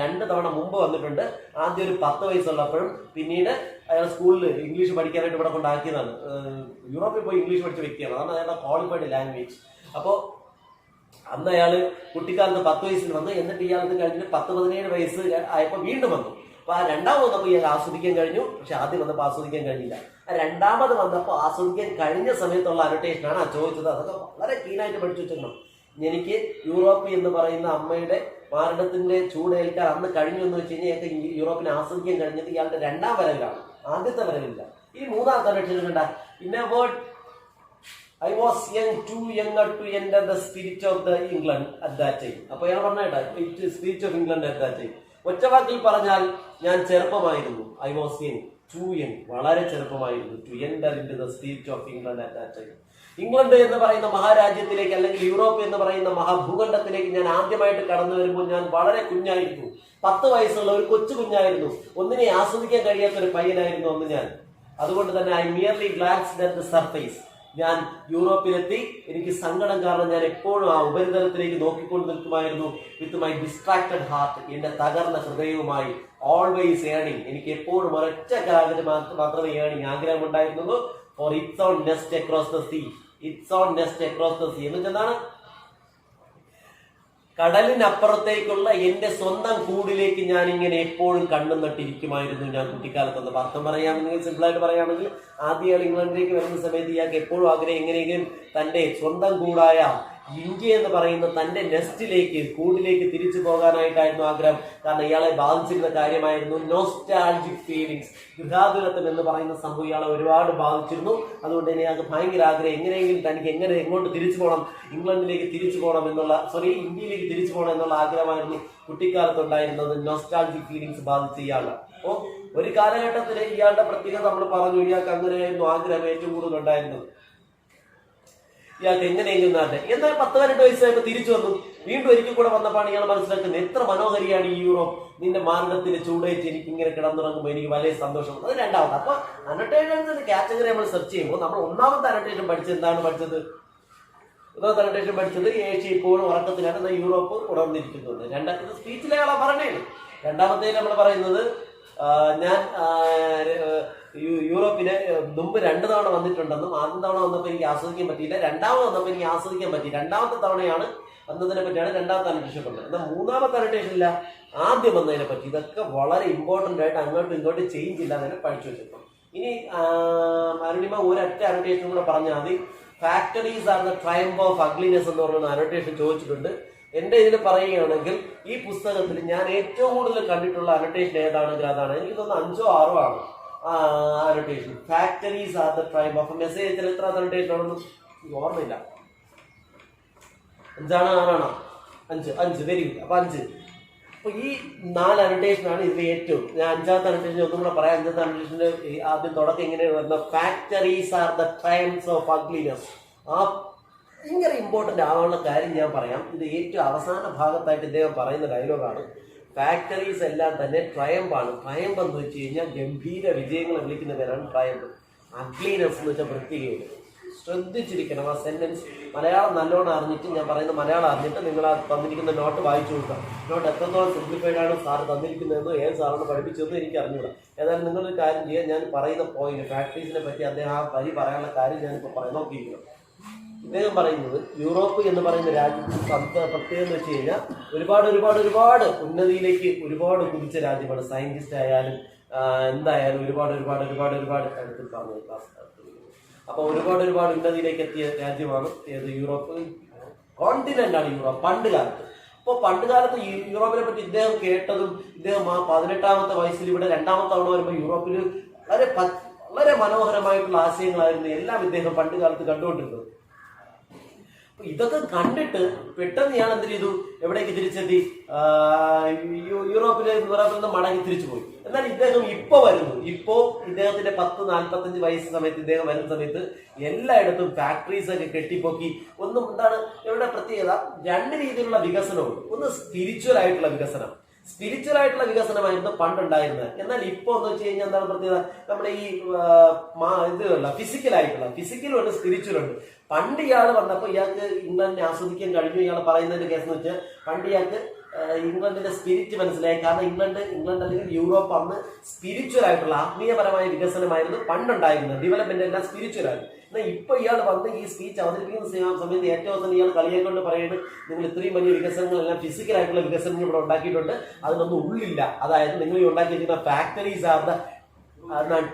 2 തവണ മുമ്പ് വന്നിട്ടുണ്ട്. ആദ്യം ഒരു 10 വയസ്സുള്ളപ്പോഴും, പിന്നീട് അയാൾ സ്കൂളിൽ ഇംഗ്ലീഷ് പഠിക്കാനായിട്ട് ഇവിടെ കൊണ്ടാക്കിയതാണ്. യൂറോപ്പിൽ പോയി ഇംഗ്ലീഷ് പഠിച്ച വ്യക്തിയാണ്. അതാണ് അയാളുടെ ക്വാളിഫൈഡ് ലാംഗ്വേജ്. അപ്പോൾ അന്ന് അയാൾ കുട്ടിക്കാലത്ത് 10 വയസ്സിൽ വന്നു. എന്നിട്ട് ഇയാൾക്ക് കഴിഞ്ഞിട്ട് 10-17 വയസ്സ് ആയപ്പോൾ വീണ്ടും വന്നു. അപ്പൊ ആ 2ാമത് വന്നപ്പോൾ ഇയാൾ ആസ്വദിക്കാൻ കഴിഞ്ഞു. പക്ഷെ ആദ്യം വന്നപ്പോൾ ആസ്വദിക്കാൻ കഴിഞ്ഞില്ല. ആ 2ാമത് വന്നപ്പോൾ ആസ്വദിക്കാൻ കഴിഞ്ഞ സമയത്തുള്ള അനോട്ടേഷനാണ് ആ ചോദിച്ചത്. അതൊക്കെ വളരെ ക്ലീനായിട്ട് പഠിച്ചു വെച്ചിരണം. എനിക്ക് യൂറോപ്പ് എന്ന് പറയുന്ന അമ്മയുടെ മാരണത്തിന്റെ ചൂടേൽക്കാൻ അന്ന് കഴിഞ്ഞു എന്ന് വെച്ച് കഴിഞ്ഞാൽ എനിക്ക് യൂറോപ്പിനെ ആസ്വദിക്കാൻ കഴിഞ്ഞത് ഇയാളുടെ 2ാം വരവിലാണ്, ആദ്യത്തെ വരവില്ല. ഈ 3ാമത്തെ അനോട്ടേഷൻ കണ്ട in A word I was young, too younger to enter the spirit of the England at that time. അപ്പൊ അയാൾ പറഞ്ഞേട്ടാ spirit of England at that time. ഒറ്റവാക്കിൽ പറഞ്ഞാൽ ഞാൻ ചെറുപ്പമായിരുന്നു. I was young, too young, വളരെ ചെറുപ്പമായിരുന്നു to enter into the spirit of England at that time. England എന്ന് പറയുന്ന മഹാരാജ്യത്തിലേക്ക് അല്ലെങ്കിൽ യൂറോപ്പ് എന്ന് പറയുന്ന മഹാഭൂഖണ്ഡത്തിലേക്ക് ഞാൻ ആദ്യമായിട്ട് കടന്നു വരുമ്പോൾ ഞാൻ വളരെ കുഞ്ഞായിരുന്നു. 10 വയസ്സുള്ള ഒരു കൊച്ചു കുഞ്ഞായിരുന്നു. ഒന്നിനെ ആസ്വദിക്കാൻ കഴിയാത്ത ഒരു പയ്യനായിരുന്നു അന്ന് ഞാൻ. അതുകൊണ്ട് തന്നെ I merely glanced at the surface. ഞാൻ യൂറോപ്പിലെത്തി. എനിക്ക് സങ്കടം കാരണം ഞാൻ എപ്പോഴും ആ ഉപരിതലത്തിലേക്ക് നോക്കിക്കൊണ്ട് നിൽക്കുമായിരുന്നു. വിത്ത് മൈ ഡിസ്ട്രാക്റ്റഡ് ഹാർട്ട്, എന്റെ തകർന്ന ഹൃദയവുമായി. ഓൾവേസ് ഏണിംഗ്, എനിക്ക് എപ്പോഴും ഒരൊറ്റ കാര്യം മാത്രമേ ഏണിംഗ് ആഗ്രഹം ഉണ്ടായിരുന്നുള്ളൂ. For its own nest across the sea. Its own nest across the sea എന്ന് വെച്ചാൽ എന്താണ്? കടലിനപ്പുറത്തേക്കുള്ള എന്റെ സ്വന്തം കൂടിലേക്ക് ഞാൻ ഇങ്ങനെ എപ്പോഴും കണ്ണും നട്ടിരിക്കുമായിരുന്നു ഞാൻ കുട്ടിക്കാലത്ത്. അർത്ഥം പറയാമെങ്കിൽ, സിമ്പിളായിട്ട് പറയുകയാണെങ്കിൽ, ആദ്യം ഇംഗ്ലണ്ടിലേക്ക് വരുന്ന സമയത്ത് ഇയാൾക്ക് എപ്പോഴും ആഗ്രഹം എങ്ങനെയെങ്കിലും തന്റെ സ്വന്തം കൂടായ ഇന്ത്യ എന്ന് പറയുന്ന തന്റെ നെസ്റ്റിലേക്ക്, കൂടിലേക്ക് തിരിച്ചു പോകാനായിട്ടായിരുന്നു ആഗ്രഹം. കാരണം ഇയാളെ ബാധിച്ചിരുന്ന കാര്യമായിരുന്നു നോസ്റ്റാൾജിക് ഫീലിങ്സ്. ഗൃഹാതുരത്വം എന്ന് പറയുന്ന സംഭവം ഇയാളെ ഒരുപാട് ബാധിച്ചിരുന്നു. അതുകൊണ്ട് തന്നെ ഇയാൾക്ക് ഭയങ്കര ആഗ്രഹം എങ്ങനെയെങ്കിലും തനിക്ക് എങ്ങോട്ട് തിരിച്ചു പോകണം, ഇംഗ്ലണ്ടിലേക്ക് തിരിച്ചു പോകണം എന്നുള്ള, ഇന്ത്യയിലേക്ക് തിരിച്ചു പോകണം എന്നുള്ള ആഗ്രഹമായിരുന്നു കുട്ടിക്കാലത്തുണ്ടായിരുന്നത്. നോസ്റ്റാൾജിക് ഫീലിങ്സ് ബാധിച്ച ഇയാള്. അപ്പോൾ ഒരു കാലഘട്ടത്തിൽ ഇയാളുടെ പ്രത്യേകത നമ്മൾ പറഞ്ഞു. ഇയാൾക്ക് അങ്ങനെയായിരുന്നു ആഗ്രഹം ഏറ്റവും കൂടുതൽ ഉണ്ടായിരുന്നത്. ഇയാൾക്ക് എങ്ങനെയെങ്കിലും നാട്ടെ. എന്നാൽ 10-12 വയസ്സായപ്പോൾ തിരിച്ചു വന്നു. വീണ്ടും ഒരിക്കൽ കൂടെ വന്നപ്പോൾ ഇയാൾ മനസ്സിലാക്കുന്നത് എത്ര മനോഹരിയാണ് ഈ യൂറോപ്പ്. നിന്റെ മാർഗത്തിൽ ചൂടേറ്റ് എനിക്ക് ഇങ്ങനെ കിടന്നുറങ്ങുമ്പോൾ എനിക്ക് വലിയ സന്തോഷം. അത് 2ാമത്. അപ്പൊ അനോട്ടേഷൻസിന്റെ കാറ്റഗറി നമ്മൾ സെർച്ച് ചെയ്യുമ്പോൾ നമ്മൾ 1ാമത്തെ അനോട്ടേഷൻ പഠിച്ചത് എന്താണ് പഠിച്ചത്? 1ാമത്തെ അനോട്ടേഷൻ പഠിച്ചത് ഏഷ്യ ഇപ്പോഴും ഉറക്കത്തിലാണ്, എന്നാൽ യൂറോപ്പ് ഉണർന്നിരിക്കുന്നുണ്ട്. ഇത് സ്പീച്ചിലെ ആളാ പറഞ്ഞേണ്. 2ാമത്തേൽ നമ്മൾ പറയുന്നത് ഞാൻ യൂറോപ്പിന് മുമ്പ് 2 തവണ വന്നിട്ടുണ്ടെന്നും, ആദ്യ തവണ വന്നപ്പോൾ എനിക്ക് ആസ്വദിക്കാൻ പറ്റിയില്ല, 2ാമത് വന്നപ്പോൾ എനിക്ക് ആസ്വദിക്കാൻ പറ്റി. 2ാമത്തെ തവണയാണ് വന്നതിനെ പറ്റിയാണ് 2ാമത്തെ അനോട്ടേഷൻ പറഞ്ഞത്. എന്നാൽ 3ാമത്തെ അനോട്ടേഷൻ ഇല്ല, ആദ്യം വന്നതിനെ പറ്റി. ഇതൊക്കെ വളരെ ഇമ്പോർട്ടന്റ് ആയിട്ട് അങ്ങോട്ടും ഇങ്ങോട്ടും ചേഞ്ച് ഇല്ലാതെ പഠിച്ചു വെച്ചിട്ടുണ്ട്. ഇനി അരുണിമ ഒരൊറ്റ അനോട്ടേഷൻ കൂടെ പറഞ്ഞാൽ മതി. Factories are the triumph of ugliness എന്ന് പറയുന്ന അനോട്ടേഷൻ ചോദിച്ചിട്ടുണ്ട്. എന്റെ ഇതിൽ പറയുകയാണെങ്കിൽ ഈ പുസ്തകത്തിൽ ഞാൻ ഏറ്റവും കൂടുതൽ കണ്ടിട്ടുള്ള അനോട്ടേഷൻ ഏതാണെങ്കിൽ അതാണ്. എനിക്ക് തോന്നുന്നു 5 or 6 ആണ് annotation. Factories are the triumph of. Message എത്ര അനോട്ടേഷൻ ആണെന്ന് ഓർമ്മയില്ല, 5 6 5 വെരി ഗുഡ്. അപ്പൊ 5. അപ്പൊ ഈ 4 അനോട്ടേഷനാണ് ഇതിൽ ഏറ്റവും. ഞാൻ 5ാമത്തെ അനോട്ടേഷൻ ഒന്നും കൂടെ പറയാം. 5ാമത്തെ അനോട്ടേഷന്റെ ആദ്യം തുടക്കം ഇങ്ങനെ വരുന്ന factories are the triumphs of ugliness. ആ ഭയങ്കര ഇമ്പോർട്ടൻ്റ് ആവുന്ന കാര്യം ഞാൻ പറയാം. ഇത് ഏറ്റവും അവസാന ഭാഗത്തായിട്ട് ഇദ്ദേഹം പറയുന്ന ഡയലോഗാണ്. ഫാക്ടറീസ് എല്ലാം തന്നെ ട്രയംബാണ്. ട്രയംബ് എന്ന് വെച്ച് കഴിഞ്ഞാൽ ഗംഭീര വിജയങ്ങളെ വിളിക്കുന്ന പേരാണ് ട്രയംബ്. അഗ്ലിനെസ് എന്ന് വെച്ചാൽ വൃത്തികേട്. ശ്രദ്ധിച്ചിരിക്കണം ആ സെന്റൻസ്. മലയാളം നല്ലോണം അറിഞ്ഞിട്ട്, ഞാൻ പറയുന്ന മലയാളം അറിഞ്ഞിട്ട് നിങ്ങൾ ആ തന്നിരിക്കുന്ന നോട്ട് വായിച്ചു കൊടുക്കാം. നോട്ട് എത്രത്തോളം സിംപ്ലിഫൈഡ് ആണ് സാർ തന്നിരിക്കുന്നതെന്നോ ഏത് സാറാണ് പഠിപ്പിച്ചതെന്നോ എനിക്ക് അറിഞ്ഞൂടാ. ഏതായാലും നിങ്ങളൊരു കാര്യം ചെയ്യാൻ, ഞാൻ പറയുന്ന പോയിന്റ് ഫാക്ടറീസിനെ പറ്റി അദ്ദേഹം ആ വരി പറയാനുള്ള കാര്യം ഞാനിപ്പോൾ പറയാൻ നോക്കിയിരിക്കണം. ഇദ്ദേഹം പറയുന്നത് യൂറോപ്പ് എന്ന് പറയുന്ന രാജ്യത്തിന് പ്രത്യേകം എന്ന് വെച്ച് കഴിഞ്ഞാൽ ഒരുപാട് ഉന്നതിയിലേക്ക് ഒരുപാട് കുതിച്ച രാജ്യമാണ്. സയന്റിസ്റ്റ് ആയാലും എന്തായാലും ഒരുപാട് അടുത്ത് പറഞ്ഞു ക്ലാസ്. അപ്പൊ ഒരുപാട് ഉന്നതിയിലേക്ക് എത്തിയ രാജ്യമാണ് ഏത്? യൂറോപ്പ്. കോണ്ടിനെന്റ് ആണ് യൂറോപ്പ് പണ്ട് കാലത്ത്. അപ്പോൾ പണ്ട് കാലത്ത് യൂറോപ്പിനെ പറ്റി ഇദ്ദേഹം കേട്ടതും, ഇദ്ദേഹം ആ 18ാമത്തെ വയസ്സിൽ ഇവിടെ 2ാമത്തെ തവണ വരുമ്പോൾ യൂറോപ്പിൽ വളരെ മനോഹരമായിട്ടുള്ള ആശയങ്ങളായിരുന്നു എല്ലാം ഇദ്ദേഹം പണ്ട് കാലത്ത് കണ്ടുകൊണ്ടിരുന്നത്. ഇതൊക്കെ കണ്ടിട്ട് പെട്ടെന്ന് ഇയാൾ എന്ത് ചെയ്തു? എവിടേക്ക് തിരിച്ചെത്തി? യൂറോപ്പിൽ നിന്ന് മടങ്ങി തിരിച്ചു പോയി. എന്നാൽ ഇദ്ദേഹം ഇപ്പൊ വരുന്നു. ഇപ്പോ ഇദ്ദേഹത്തിന്റെ 10-45 വയസ്സ് സമയത്ത് ഇദ്ദേഹം വരുന്ന സമയത്ത് എല്ലായിടത്തും ഫാക്ടറീസ് ഒക്കെ കെട്ടിപ്പൊക്കി. ഒന്നും എന്താണ് ഇവിടെ പ്രത്യേകത? 2 രീതിയിലുള്ള വികസനമുണ്ട്. ഒന്ന് സ്പിരിച്വൽ ആയിട്ടുള്ള വികസനമായിരുന്നു പണ്ടുണ്ടായിരുന്നത്. എന്നാൽ ഇപ്പൊ എന്ന് വെച്ച് കഴിഞ്ഞാൽ എന്താണ് പ്രത്യേകത? നമ്മുടെ ഈ ഫിസിക്കലും ഉണ്ട്, സ്പിരിച്വലും ഉണ്ട്. പണ്ട് ഇയാൾ വന്നപ്പോൾ ഇയാൾക്ക് ഇംഗ്ലണ്ടിനെ ആസ്വദിക്കാൻ കഴിഞ്ഞു. ഇയാൾ പറയുന്നതിന്റെ കേസ് എന്ന് വെച്ചാൽ പണ്ട് ഇയാൾക്ക് ഇംഗ്ലണ്ടിന്റെ സ്പിരിറ്റ് മനസ്സിലായി. കാരണം ഇംഗ്ലണ്ട് അല്ലെങ്കിൽ യൂറോപ്പ് അന്ന് സ്പിരിച്വൽ ആയിട്ടുള്ള ആത്മീയപരമായ വികസനമായിരുന്നു പണ്ടുണ്ടായിരുന്നത്. ഡെവലപ്മെന്റ് എല്ലാം സ്പിരിച്വൽ ആയിരുന്നു. എന്നാൽ ഇപ്പൊ ഇയാൾ വന്ന് ഈ സ്പീച്ച് അവതരിപ്പിക്കുന്ന സമയത്ത് ഏറ്റവും അവസാനം ഇയാൾ കളിയാക്കൊണ്ട് പറയുന്നത്, നിങ്ങൾ ഇത്രയും വലിയ വികസനങ്ങളെല്ലാം ഫിസിക്കലായിട്ടുള്ള വികസനങ്ങൾ ഇവിടെ ഉണ്ടാക്കിയിട്ടുണ്ട്, അതിനൊന്നും ഉള്ളില്ല. അതായത് നിങ്ങൾ ഈ ഉണ്ടാക്കിയിരിക്കുന്ന ഫാക്ടറീസ് ആർ ദ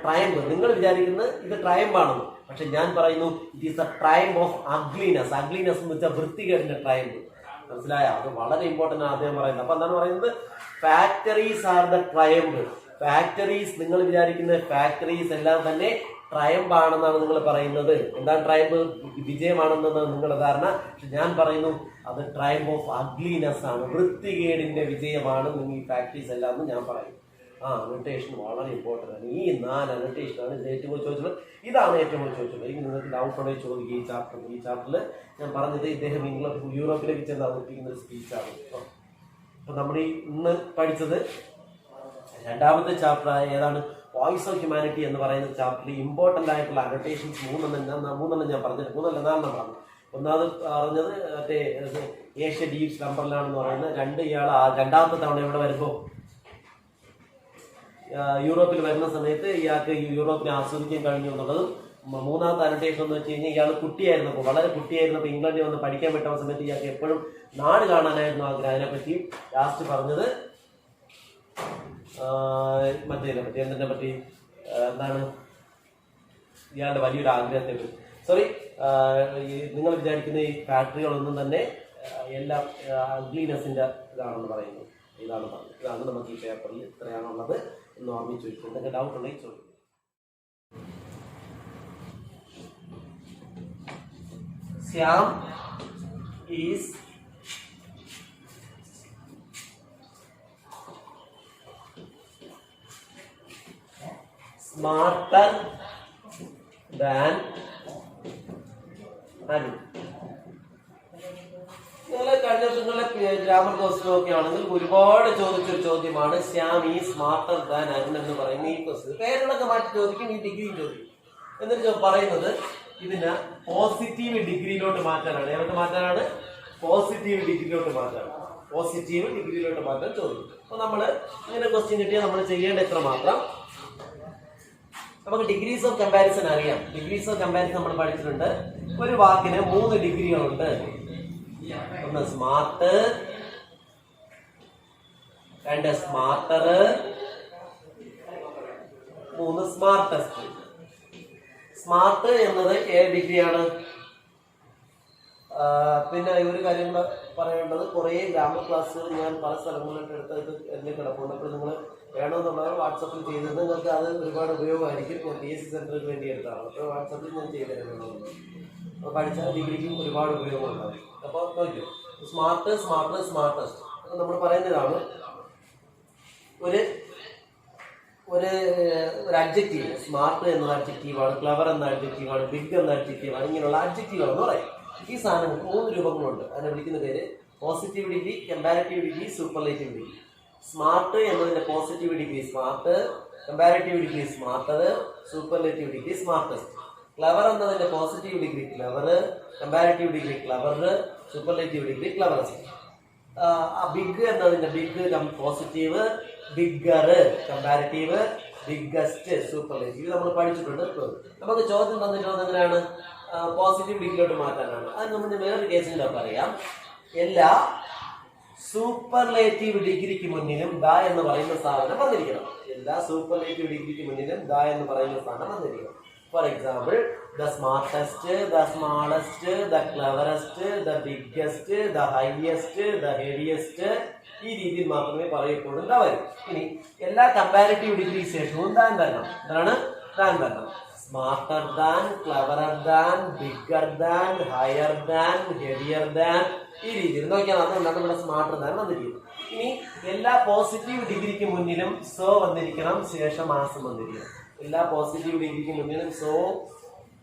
ട്രയംബ്. നിങ്ങൾ വിചാരിക്കുന്നത് ഇത് ട്രയംബാണെന്ന്. പക്ഷെ ഞാൻ പറയുന്നു it is the triumph of ugliness. Ugliness എന്ന് വെച്ചാൽ വൃത്തികേടിന്റെ ട്രയംബ്. മനസ്സിലായ? അത് വളരെ ഇമ്പോർട്ടൻ്റ് ആണ് അദ്ദേഹം പറയുന്നത്. അപ്പൊ എന്താണ് പറയുന്നത്? Factories are the triumph. Factories, നിങ്ങൾ വിചാരിക്കുന്ന ഫാക്ടറീസ് എല്ലാം തന്നെ ട്രയംബ് ആണെന്നാണ് നിങ്ങൾ പറയുന്നത്. എന്താണ് ട്രയംബ്? വിജയമാണെന്നാണ് നിങ്ങളുടെ ധാരണ. പക്ഷെ ഞാൻ പറയുന്നു അത് ട്രയംബ് ഓഫ് അഗ്ലിനെസ് ആണ്, വൃത്തികേടിന്റെ വിജയമാണ് നിങ്ങൾ ഈ ഫാക്ടറീസ് എല്ലാം എന്ന് ഞാൻ പറയും. അനോട്ടേഷൻ വളരെ ഇമ്പോർട്ടൻ്റ് ആണ്. ഈ 4 അനോട്ടേഷനാണ് ഇത് ഏറ്റവും കൂടുതൽ ചോദിച്ചുള്ളത്. ഇതാണ് ഏറ്റവും കൂടുതൽ ചോദിച്ചുള്ളത്. ഇനി നിങ്ങൾക്ക് ഡൗട്ട് ഉണ്ടെങ്കിൽ ചോദിക്കുക. ഈ ചാപ്റ്ററിൽ ഞാൻ പറഞ്ഞത് ഇദ്ദേഹം യൂറോപ്പിലേക്ക് ചെന്ന് അവതരിപ്പിക്കുന്ന ഒരു സ്പീച്ചാണ്. അപ്പൊ നമ്മൾ ഇന്ന് പഠിച്ചത് 2ാമത്തെ ചാപ്റ്റർ ഏതാണ്? വോയിസ് ഓഫ് ഹ്യൂമാനിറ്റി എന്ന് പറയുന്ന ചാപ്റ്ററിൽ ഇമ്പോർട്ടൻ്റ് ആയിട്ടുള്ള അനോട്ടേഷൻസ് 3 ഞാൻ പറഞ്ഞിട്ട് 4 പറഞ്ഞു. ഒന്നാമത് പറഞ്ഞത് മറ്റേ ഏഷ്യ ഡീപ്സ് നമ്പറിലാണെന്ന് പറയുന്നത്. 2 ഇയാൾ 2ാമത്തെ തവണ ഇവിടെ വരുമ്പോൾ യൂറോപ്പിൽ വരുന്ന സമയത്ത് ഇയാൾക്ക് യൂറോപ്പിനെ ആസ്വദിക്കാൻ കഴിഞ്ഞു എന്നുള്ളതും. 3ാമത്തെ അനോട്ടേഷൻ എന്ന് വെച്ച് കഴിഞ്ഞാൽ ഇയാൾ വളരെ കുട്ടിയായിരുന്നപ്പോൾ ഇംഗ്ലണ്ടിൽ വന്ന് പഠിക്കാൻ പറ്റുന്ന സമയത്ത് ഇയാൾക്ക് എപ്പോഴും നാട് കാണാനായിരുന്നു ആഗ്രഹം. അതിനെപ്പറ്റിയും ലാസ്റ്റ് പറഞ്ഞത് എന്തിനെ പറ്റി എന്താണ് ഇയാളുടെ വലിയൊരു ആഗ്രഹത്തെ പറ്റി. നിങ്ങൾ വിചാരിക്കുന്ന ഈ ഫാക്ടറികളൊന്നും തന്നെ എല്ലാം അഗ്ലിനെസിന്റെ ഇതാണെന്ന് പറയുന്നു. ഇതാണ് പറഞ്ഞത്. ഇതാണ് നമുക്ക് ഈ പേപ്പറിൽ ഇത്രയാണുള്ളത് എന്ന് ഓർമ്മിച്ച് വെച്ചു. എന്തൊക്കെ ഡൗട്ട് ഉണ്ടെങ്കിൽ ചോദിക്കും. Shyam is smarter than Anu. കഴിഞ്ഞ ദിവസങ്ങളിലെ ഗ്രാമർ ക്വസ്റ്റ്യൻ ഒക്കെ ആണെങ്കിൽ ഒരുപാട് ചോദിച്ചൊരു ചോദ്യമാണ് ശ്യാം ഈ സ്മാർട്ടർ ദാൻ അരുൺ എന്ന് പറയുന്ന ഈ ക്വസ്റ്റ്യൻ. പേരുകളൊക്കെ മാറ്റി ചോദിക്കും, ഈ ഡിഗ്രിയും ചോദിക്കും. എന്നിട്ട് പറയുന്നത് ഇതിനെ പോസിറ്റീവ് ഡിഗ്രിയിലോട്ട് മാറ്റാനാണ്. എവിടെ മാറ്റാനാണ്? പോസിറ്റീവ് ഡിഗ്രിയിലോട്ട് മാറ്റാൻ ചോദിക്കും. അപ്പൊ നമ്മള് ഇങ്ങനെ ക്വസ്റ്റ്യൻ കിട്ടിയാൽ നമ്മൾ ചെയ്യേണ്ട എത്ര മാത്രം? നമുക്ക് ഡിഗ്രീസ് ഓഫ് കമ്പാരിസൺ അറിയാം. ഡിഗ്രീസ് ഓഫ് കമ്പാരിസൺ നമ്മൾ പഠിച്ചിട്ടുണ്ട്. ഒരു വാക്കിന് 3 ഡിഗ്രികളുണ്ട്. ഒന്ന് സ്മാർട്ട്, 2 സ്മാർട്ടർ, 3 സ്മാർട്ടസ്റ്റ്. സ്മാർട്ട് എന്നത് 7 ഡിഗ്രിയാണ്. പിന്നെ ഒരു കാര്യം പറയേണ്ടത്, കുറേ ഗ്രാമർ ക്ലാസ്സുകൾ ഞാൻ പല സ്ഥലങ്ങളിലും എടുത്തത് എന്നെ കിടപ്പുണ്ട്. അപ്പോൾ നിങ്ങൾ വേണമെന്നുള്ളവർ വാട്സപ്പിൽ ചെയ്ത് നിങ്ങൾക്ക് അത് ഒരുപാട് ഉപയോഗമായിരിക്കും. ഞാൻ PSC സെന്ററിന് വേണ്ടി എടുത്താണ്. അപ്പോൾ വാട്സപ്പിൽ ഞാൻ ചെയ്തുതരുന്നത്. അപ്പോൾ പഠിച്ചാൽ ഡിഗ്രിക്കും ഒരുപാട് ഉപയോഗമുണ്ടാകും. അപ്പോൾ നോക്കൂ, സ്മാർട്ട് സ്മാർട്ട് സ്മാർട്ടസ്റ്റ് അപ്പോൾ നമ്മൾ പറയുന്നതാണ് ഒരു ഒരു ഒരു അഡ്ജക്റ്റീവ്. സ്മാർട്ട് എന്ന അഡ്ജക്റ്റീവാണ്, ക്ലവർ എന്ന അഡ്ജക്റ്റീവാണ്, ബിഗ് എന്ന അഡ്ജക്റ്റീവാണ്. ഇങ്ങനെയുള്ള അഡ്ജക്റ്റീവുകൾ എന്ന് പറയും. ഈ സാധനം 3 രൂപങ്ങളുണ്ട്. അതിനെ വിളിക്കുന്ന പേര് positive degree, comparative degree, superlative degree. Smart എന്നതിന്റെ positive degree smart, comparative degree smarter, superlative degree smartest. Clever എന്നതിന്റെ positive degree clever, comparative degree clever, superlative degree cleverest. Big എന്നതിന്റെ big positive, bigger comparative, biggest superlative നമ്മൾ പഠിച്ചിട്ടുണ്ട്. നമുക്ക് ചോദ്യം തന്നിട്ടുള്ളത് എങ്ങനെയാണ് positive ഡിഗ്രിയിലോട്ട് മാറ്റാനാണ്. അത് നമ്മൾ വേറൊരു കേസിന്റെ പറയാം. എല്ലാ സൂപ്പർലേറ്റീവ് ഡിഗ്രിക്ക് മുന്നിലും ദ എന്ന് പറയുന്ന സാധനം വന്നിരിക്കണം. എല്ലാ സൂപ്പർലേറ്റീവ് ഡിഗ്രിക്ക് മുന്നിലും ദ എന്ന് പറയുന്ന സാധനം വന്നിരിക്കണം. For example, the smartest, the smallest, the cleverest, the biggest, the highest, the heaviest. ഈ രീതിയിൽ മാത്രമേ പറയപ്പെടും ദ വരും. ഇനി എല്ലാ കമ്പാരിറ്റീവ് ഡിഗ്രി ശേഷവും ദാൻ വരണം. എന്താണ് ദാൻ വരണം? Smarter than, cleverer than, bigger than, higher than, heavier than. ഈ രീതിയിൽ നോക്കിയാൽ അതുകൊണ്ടാണ് ഇവിടെ സ്മാർട്ടർ ദാൻ വന്നിരിക്കുന്നത്. ഇനി എല്ലാ പോസിറ്റീവ് ഡിഗ്രിക്ക് മുന്നിലും സോ വന്നിരിക്കണം, ശേഷം ആസ് വന്നിരിക്കണം. എല്ലാ പോസിറ്റീവ് ഡിഗ്രിക്ക് മുന്നിലും സോ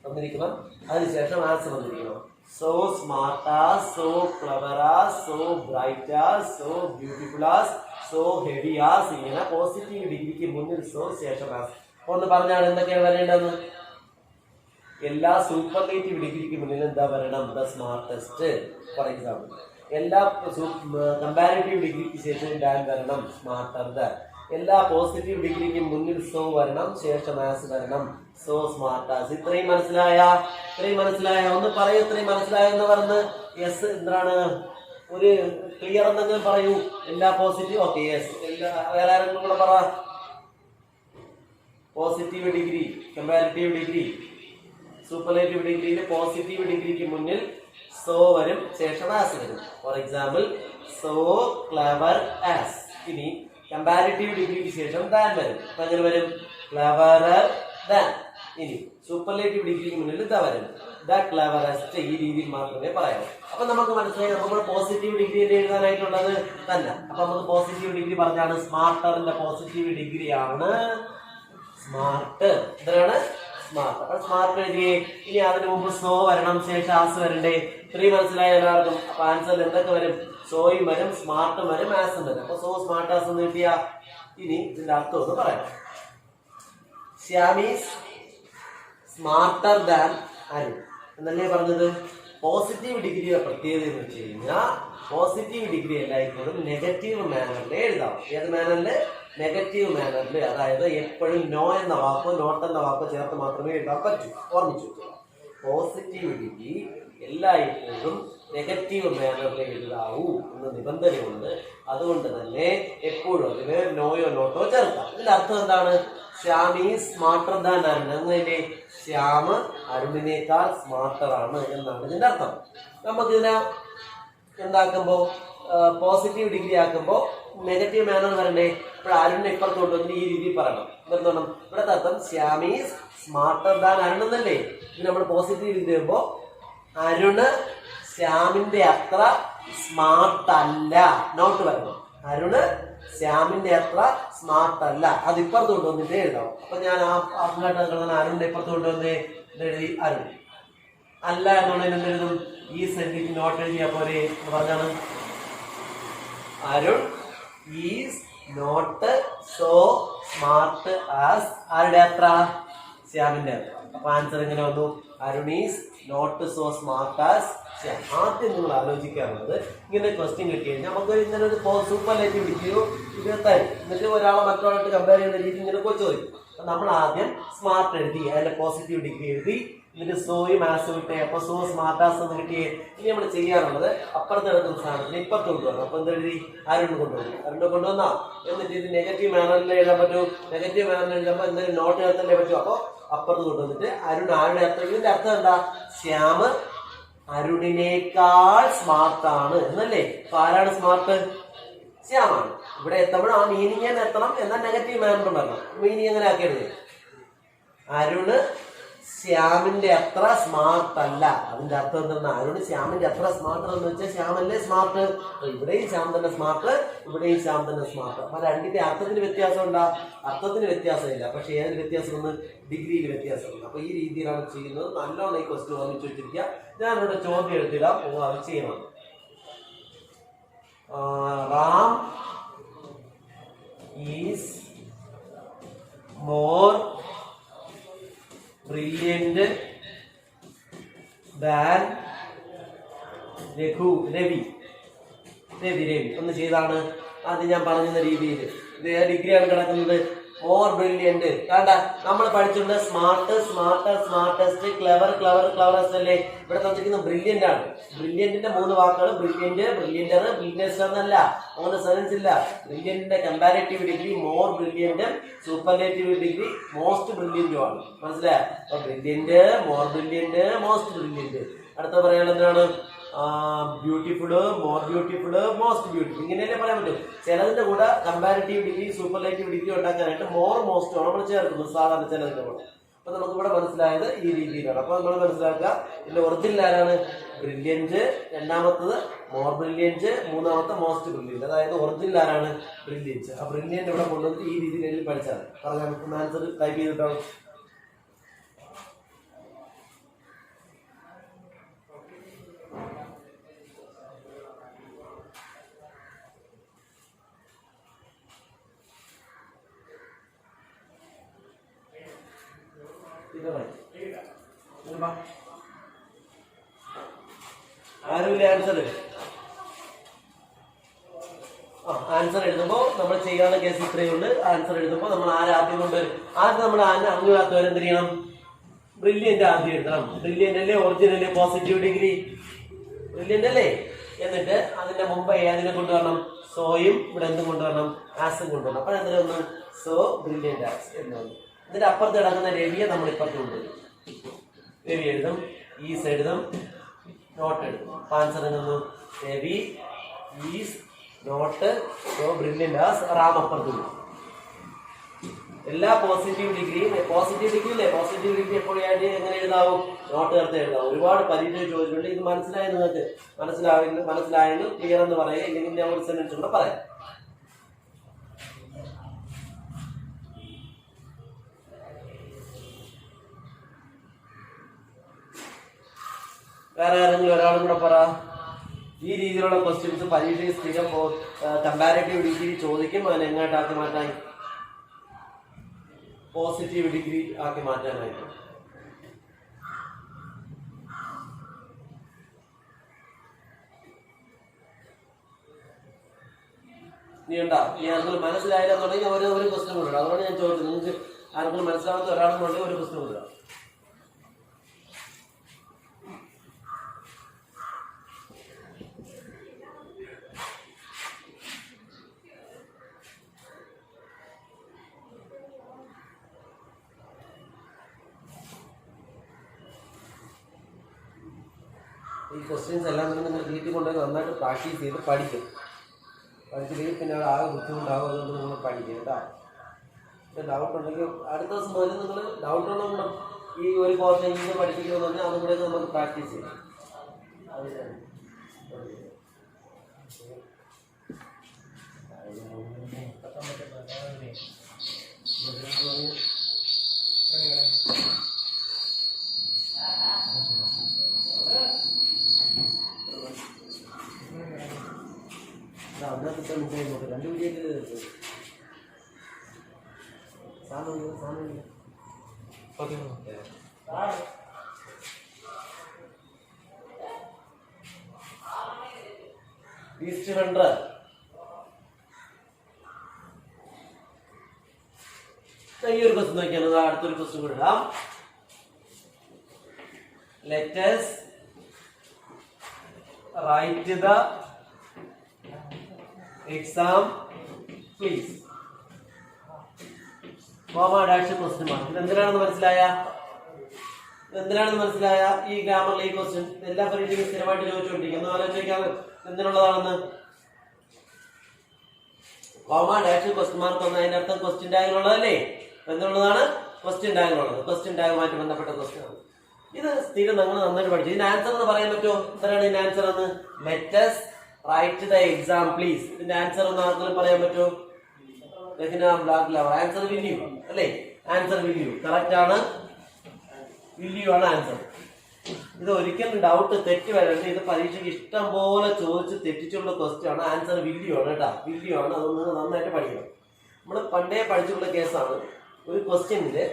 വന്നിരിക്കണം, അതിനുശേഷം ആസ് വന്നിരിക്കണം. So smart as, so clever as, so bright as, so beautiful as, so heavy as. ഇങ്ങനെ പോസിറ്റീവ് ഡിഗ്രിക്ക് മുന്നിൽ സോ, ശേഷം ആസ്. ഒന്ന് പറഞ്ഞാണ് എന്തൊക്കെയാണ് വരേണ്ടതെന്ന്. എല്ലാ സൂപ്പർലേറ്റീവ് ഡിഗ്രിക്ക് മുന്നിൽ എന്താ വരണം? The smartest for example. എല്ലാ കമ്പാരിറ്റീവ് ഡിഗ്രിക്ക് ശേഷം ഡാൻ വരണം, സ്മാർട്ടർ ദാൻ. എല്ലാ പോസിറ്റീവ് ഡിഗ്രിക്ക് മുന്നിൽ സോ വരണം, ശേഷം ആസ് വരണം, സോ സ്മാർട്ടാസ്. ഇത്രയും മനസ്സിലായ? ഒന്ന് പറയൂ, ഇത്രയും മനസ്സിലായോ എന്ന് പറഞ്ഞ് യെസ്. എന്താണ് ഒരു ക്ലിയർ എന്തെങ്കിലും പറയൂ. എല്ലാ പോസിറ്റീവ്, ഓക്കെ യെസ്. വേറെ ആരെങ്കിലും കൂടെ പറ. Positive degree, comparative degree, superlative ഡിഗ്രിയിൽ പോസിറ്റീവ് ഡിഗ്രിക്ക് മുന്നിൽ സോ വരും, ശേഷം ആസ് വരും. For example, so clever as. ഇനി കമ്പാരിറ്റീവ് ഡിഗ്രിക്ക് ശേഷം ദാൻ വരും. അപ്പൊ എങ്ങനെ വരും? Cleverer than. ഇനി സൂപ്പർലേറ്റീവ് ഡിഗ്രിക്ക് മുന്നിൽ ദ വരും, ദ ക്ലവറസ്റ്റ്. ഈ രീതിയിൽ മാത്രമേ പറയാവൂ. അപ്പൊ നമുക്ക് മനസ്സിലായി നമ്മൾ പോസിറ്റീവ് ഡിഗ്രി എഴുതാനായിട്ടുള്ളത് തന്നെ. അപ്പൊ നമുക്ക് പോസിറ്റീവ് ഡിഗ്രി പറഞ്ഞാണ് സ്മാർട്ടറിന്റെ പോസിറ്റീവ് ഡിഗ്രിയാണ് സ്മാർട്ട്. ഇതിനാണ് സ്മാർട്ട്. അപ്പൊ സ്മാർട്ട് എഴുതിയേ. ഇനി അതിന് മുമ്പ് സോ വരണം, ശേഷം ആസ് വരണ്ടേ? ഇത്രയും മനസ്സിലായ എല്ലാവർക്കും? അപ്പൊ ആൻസർ എന്തൊക്കെ വരും? സോയും വരും, സ്മാർട്ടും വരും, ആസും വരും. അപ്പൊ സോ സ്മാർട്ട് ആസ് എന്ന് കിട്ടിയ. ഇനി ഇതിന്റെ അർത്ഥം ഒന്ന് പറയാം. Shyam is smarter than Arun എന്നല്ലേ പറഞ്ഞത്? പോസിറ്റീവ് ഡിഗ്രിയുടെ പ്രത്യേകത എന്ന് വെച്ച് കഴിഞ്ഞാൽ പോസിറ്റീവ് ഡിഗ്രി എല്ലായ്പ്പോഴും നെഗറ്റീവ് മാനറിൽ എഴുതാം. ഏത് മാനറിൽ? നെഗറ്റീവ് മാനറിൽ. അതായത് എപ്പോഴും നോ എന്ന വാക്കോ നോട്ട് എന്ന വാക്കോ ചേർത്ത് മാത്രമേ എഴുതാൻ പറ്റൂ. ഓർമ്മിച്ചു വെക്കുക. പോസിറ്റീവ് ഡിഗ്രി എല്ലായ്പ്പോഴും നെഗറ്റീവ് മാനറിൽ എഴുതാവൂ എന്ന നിബന്ധനയുണ്ട്. അതുകൊണ്ട് തന്നെ എപ്പോഴും അതിന് നോയോ നോട്ടോ ചേർക്കാം. ഇതിന്റെ അർത്ഥം എന്താണ്? Shyam is smarter than Arun. എന്നതിന്റെ ശ്യാം അരുണിനേക്കാൾ സ്മാർട്ടർ ആണ് എന്നാണ് ഇതിന്റെ അർത്ഥം. നമുക്കിതിനെ എന്താക്കുമ്പോ പോസിറ്റീവ് ഡിഗ്രി ആക്കുമ്പോ നെഗറ്റീവ് മാനർ വരണ്ടേ? ഇപ്പോൾ അരുണിനെ ഇപ്പുറത്ത് കൊണ്ടുവന്നിട്ട് ഈ രീതിയിൽ പറയണം. എന്താണ് ഇവിടുത്തെ അർത്ഥം? Shyam is smarter than Arun എന്നല്ലേ? ഇത് നമ്മൾ പോസിറ്റീവ് ഡിഗ്രി ചെയ്യുമ്പോ അരുണ് ശ്യാമിന്റെ അത്ര സ്മാർട്ട് അല്ല, നോട്ട് വരണം. അരുണ് ശ്യാമിന്റെ അത്ര സ്മാർട്ട് അല്ല. അത് ഇപ്പുറത്ത് കൊണ്ടുവന്നിട്ട് എഴുതാം. അപ്പൊ ഞാൻ അങ്ങോട്ട് അരുണിന്റെ ഇപ്പുറത്ത് കൊണ്ടുവന്നേ എഴുതി അരുൺ അല്ല എന്നുള്ളതിന് എന്തെഴുതും? ഈ സെന്റിന് നോട്ട് എഴുതിയാ പോലെ എന്ന് പറഞ്ഞാണ് Arun is not so smart as. ആരുടെ അത്ര? ശ്യാമിന്റെ അത്ര. അപ്പൊ ആൻസർ എങ്ങനെ വന്നു? Arun is not so smart as Shyam. ആദ്യം നിങ്ങൾ ആലോചിക്കാറുള്ളത് ഇങ്ങനെ ക്വസ്റ്റ്യൻ കിട്ടി കഴിഞ്ഞാൽ നമുക്ക് ഇങ്ങനെ ഒരു സൂപ്പർലേറ്റീവ് ഡിഗ്രിയോ ഇരുപത്തായി എന്നിട്ട് ഒരാളെ മറ്റൊരാളായിട്ട് കമ്പയർ ചെയ്യുന്ന രീതി ഇങ്ങനെ ചോദിക്കും. അപ്പൊ നമ്മൾ ആദ്യം സ്മാർട്ട് എഴുതി, അതിന്റെ പോസിറ്റീവ് ഡിഗ്രി എഴുതി, എന്നിട്ട് സോയും ആസും കിട്ടേ. അപ്പൊ സോ സ്മാർട്ടാസ് എന്ന് കിട്ടിയേ. ഇനി നമ്മൾ ചെയ്യാറുള്ളത് അപ്പുറത്ത് എടുക്കുന്ന സാധനത്തിന് ഇപ്പുറത്ത് കൊണ്ടുവരണം. അപ്പൊ എന്തെഴുതി? അരുൺ കൊണ്ടുവന്നു. അരുണ് കൊണ്ടുവന്നാ എന്നിട്ട് ഇത് നെഗറ്റീവ് മാനറിൽ എഴുതാൻ പറ്റൂ. നെഗറ്റീവ് മാനറിൽ എഴുതുമ്പോൾ എന്തെങ്കിലും നോട്ട് ചേർത്തല്ലേ പറ്റൂ. അപ്പൊ അപ്പുറത്ത് കൊണ്ടുവന്നിട്ട് അരുൺ ആരുടെ അർത്ഥം? ഇതിന്റെ അർത്ഥം എന്താ? ശ്യാം അരുണിനേക്കാൾ സ്മാർട്ടാണ് എന്നല്ലേ? അപ്പൊ ആരാണ് സ്മാർട്ട്? ശ്യാമാണ്. ഇവിടെ എത്തുമ്പോഴും ആ മീനിങ് തന്നെ എത്തണം, എന്നാൽ നെഗറ്റീവ് മാനറും വരണം. മീനിങ് എങ്ങനെ ആക്കിയത്? അരുണ് ശ്യാമിന്റെ അത്ര സ്മാർട്ട് അല്ല. അതിന്റെ അർത്ഥം എന്താണ്? അരുണ് ശ്യാമിന്റെ അത്ര സ്മാർട്ട് എന്ന് വെച്ചാൽ ശ്യാമല്ലേ സ്മാർട്ട്. ഇവിടെയും ശ്യാം തന്നെ സ്മാർട്ട്, ഇവിടെയും ശ്യാം തന്നെ സ്മാർട്ട്. അപ്പൊ രണ്ടിന്റെ അർത്ഥത്തിന് വ്യത്യാസം ഉണ്ടാ? അർത്ഥത്തിന് വ്യത്യാസമില്ല, പക്ഷെ ഏതിന് വ്യത്യാസമുണ്ട്? ഡിഗ്രിയിൽ വ്യത്യാസമുണ്ട്. അപ്പൊ ഈ രീതിയിലാണ് ചെയ്യുന്നത്. നല്ലോണം ഈ ക്വസ്റ്റ്യൻ ഓർമ്മിച്ച് വെച്ചിരിക്കുക. ഞാനിവിടെ ചോദ്യം എടുത്തിടാം, അത് ചെയ്യണം. Ram is more brilliant than Ravi. ഒന്ന് ചെയ്താണ് അത് ഞാൻ പറഞ്ഞ രീതിയിൽ. ഇത് ഡിഗ്രിയാണ് കിടക്കുന്നത്. More brilliant. കണ്ട, നമ്മൾ പഠിച്ചിട്ടുണ്ട് smart, smarter, smartest, clever, clever, cleverest അല്ലേ. ഇവിടെ തന്നിരിക്കുന്നത് ബ്രില്യന്റ് ആണ്. ബ്രില്യന്റിന്റെ 3 വാക്കുകൾ ബ്രില്യന്റ്, ബ്രില്യന്റർ, ബ്രില്യൻസ് എന്നല്ല. അങ്ങനെ സെൻസ് ഇല്ല. ബ്രില്യന്റിന്റെ കമ്പാരിറ്റീവ് ഡിഗ്രി മോർ ബ്രില്യന്റും, സൂപ്പർലേറ്റീവ് ഡിഗ്രി മോസ്റ്റ് ബ്രില്യന്റും ആണ്. മനസ്സിലായോ? അപ്പൊ brilliant, more brilliant, most brilliant. അടുത്ത പറയാനുള്ള എന്താണ്? Beautiful, more beautiful, most beautiful. ഇങ്ങനെയല്ലേ പറയാൻ പറ്റും. ചിലതിന്റെ കൂടെ കമ്പാരിറ്റീവ് ഡിഗ്രി, സൂപ്പർലേറ്റീവ് ഡിഗ്രി ഉണ്ടാക്കാനായിട്ട് മോർ, മോസ്റ്റ് നമ്മൾ ചേർക്കുന്നു സാധാരണ ചിലതിന്റെ കൂടെ. അപ്പൊ നമുക്ക് ഇവിടെ മനസ്സിലായത് ഈ രീതിയിലാണ്. അപ്പൊ നമ്മൾ മനസ്സിലാക്കുക, ഇതിന്റെ ഒറിജിനൽ ആരാണ്? ബ്രില്യന്റ്, രണ്ടാമത്തത് മോർ ബ്രില്യന്റ്, മൂന്നാമത്തെ മോസ്റ്റ് ബ്രില്യന്റ്. അതായത് ഒറിജിനൽ ആരാണ്? ബ്രില്യന്റ്. ആ ബ്രില്യന്റ് ഇവിടെ കൊണ്ടുവന്നിട്ട് ഈ രീതിയിൽ എഴുതി പഠിച്ചാൽ പറഞ്ഞാൽ നമുക്ക് ആൻസർ ടൈപ്പ് ചെയ്തിട്ടാണ്. ആരുമില്ല ആൻസർ? ആൻസർ എഴുതുമ്പോ നമ്മൾ ചെയ്യാനുള്ള കേസ് ഇത്രയേ ഉള്ളൂ. ആൻസർ എഴുതുമ്പോൾ നമ്മൾ ആദ്യം കൊണ്ടുവരും. ആദ്യം നമ്മൾ അങ്ങാത്തവരെ എന്ത് ചെയ്യണം? ബ്രില്യന്റ് ആദ്യം എഴുതണം. ബ്രില്യന്റ് അല്ലേ ഒറിജിനല് പോസിറ്റീവ് ഡിഗ്രി? ബ്രില്യന്റ് അല്ലേ? എന്നിട്ട് അതിന്റെ മുമ്പ് ഏതിനെ കൊണ്ടുവരണം? സോയും ഇവിടെ എന്തും കൊണ്ടുവരണം? ആസും കൊണ്ടുവരണം. അപ്പൊ എന്തിനൊന്ന് സോ ബ്രില്യന്റ് ആസ് എന്ന് വന്നു. എന്നിട്ട് അപ്പുറത്ത് കിടക്കുന്ന രവിയെ നമ്മൾ ഇപ്പുറത്ത് കൊണ്ടുവരും. രവി എഴുതും, ഈസ് എഴുതും, നോട്ട് എഴുതും. ആൻസർ എഴുതുന്നു Ravi is not so brilliant as Ram അപ്പുറത്ത്. എല്ലാ പോസിറ്റീവ് ഡിഗ്രിയും പോസിറ്റീവ് ഡിഗ്രി എപ്പോഴും എങ്ങനെ എഴുതാവും? നോട്ട് ചേർത്ത് എഴുതാവും. ഒരുപാട് പരീക്ഷ ചോദിച്ചിട്ടുണ്ട്. ഇത് മനസ്സിലായി നിങ്ങൾക്ക്? മനസ്സിലായെങ്കിൽ ക്ലിയർ എന്ന് പറയുക, ഇല്ലെങ്കിൽ ഞാൻ ഒരു സെന്റൻസ് കൂടെ പറയാം. വേറെ ആരെങ്കിലും ഒരാളും കൂടെ പറ. ഈ രീതിയിലുള്ള ക്വസ്റ്റ്യൻസ് പരീക്ഷയിൽ സ്ഥിരം കമ്പാരിറ്റീവ് ഡിഗ്രി ചോദിക്കും. അതിന് എങ്ങോട്ടാക്കി മാറ്റാൻ? പോസിറ്റീവ് ഡിഗ്രി ആക്കി മാറ്റാനായിട്ട്. നീ ഉണ്ടാ ഈ ആർക്കെങ്കിലും മനസ്സിലായില്ലെന്നുണ്ടെങ്കിൽ ഒരു ക്വസ്റ്റ്യൻ കൊണ്ടുവരാം. അതുകൊണ്ട് ഞാൻ ചോദിച്ചത്, നിങ്ങൾക്ക് ആർക്കെങ്കിലും മനസ്സിലാവാത്ത ഒരാളെന്നുണ്ടെങ്കിൽ ഒരു ക്വസ്റ്റ്യൻ കൊണ്ടുവരാം. ഈ ക്വസ്റ്റ്യൻസ് എല്ലാം തന്നെ നിങ്ങൾ വീട്ടിൽ കൊണ്ടുപോയി നന്നായിട്ട് പ്രാക്ടീസ് ചെയ്ത് പഠിക്കും. പഠിച്ചില്ലെങ്കിൽ പിന്നെ ആകെ ബുദ്ധിമുട്ടാകും. അതുകൊണ്ട് നിങ്ങൾ പഠിക്കും കേട്ടോ. ഡൗട്ട് ഉണ്ടെങ്കിൽ അടുത്ത ദിവസം മുതൽ നിങ്ങൾ ഡൗട്ട് ഉണ്ടെങ്കിൽ ഈ ഒരു പോർഷൻ ഇങ്ങനെ പഠിപ്പിക്കുമെന്ന് പറഞ്ഞാൽ അതും കൂടെ നമുക്ക് പ്രാക്ടീസ് ചെയ്യാം. രണ്ട് വീഡിയോ ഈസ്റ്റ് 100. ഈ ഒരു ക്വസ്റ്റ്യൻ നോക്കിയാണ്. അടുത്തൊരു ക്വസ്റ്റ്യൻ കൂടെ ഇടാം. Let us write the exam please. Question mark. ഇത് എന്തിനാണെന്ന് മനസ്സിലായ? ഈ ഗ്രാമറിലെ ഈ ക്വസ്റ്റ്യൻ എല്ലാ പരീക്ഷയും സ്ഥിരമായിട്ട് ചോദിച്ചുകൊണ്ടിരിക്കും. ഒന്ന് ആലോചിക്കാതെ എന്തിനുള്ളതാണെന്ന്. കോമ ഡാഷ് ക്വസ്റ്റ്യൻ മാർക്ക് വന്ന അതിന്റെ അർത്ഥം ക്വസ്റ്റ്യൻ ടാഗ് ഉള്ളതല്ലേ? എന്തുള്ളതാണ്? ക്വസ്റ്റ്യൻ ടാഗ് ഉള്ളത്. ക്വസ്റ്റ്യൻ ടാഗുമായിട്ട് ബന്ധപ്പെട്ട ക്വസ്റ്റ്യൻ ആണ് ഇത്. സ്ഥിരം നിങ്ങൾ നന്നായിട്ട് പഠിച്ചു. ഇതിന്റെ ആൻസർ എന്ന് പറയാൻ പറ്റുമോ? എത്രയാണ് ഇതിന്റെ ആൻസർ എന്ന്? Let us right the exam please. ഇതിന്റെ ആൻസർ എന്ന് ആർക്കെങ്കിലും പറയാൻ പറ്റുമോ? ആൻസർ വില്യൂ അല്ലേ? ആൻസർ വില്യൂ കറക്റ്റ് ആണ്. വില്യൂ ആണ് ആൻസർ. ഇത് ഒരിക്കലും ഡൗട്ട് തെറ്റ് വരരുത്. ഇത് പരീക്ഷയ്ക്ക് ഇഷ്ടം പോലെ ചോദിച്ച് തെറ്റിച്ചുള്ള ക്വസ്റ്റ്യൻ ആണ്. ആൻസർ വില്യൂ ആണ് കേട്ടോ. വില്യൂ ആണ്. അത് നിങ്ങൾ നന്നായിട്ട് പഠിക്കണം. നമ്മൾ പണ്ടേ പഠിച്ചിട്ടുള്ള കേസാണ്. ഒരു ക്വസ്റ്റ്യനില്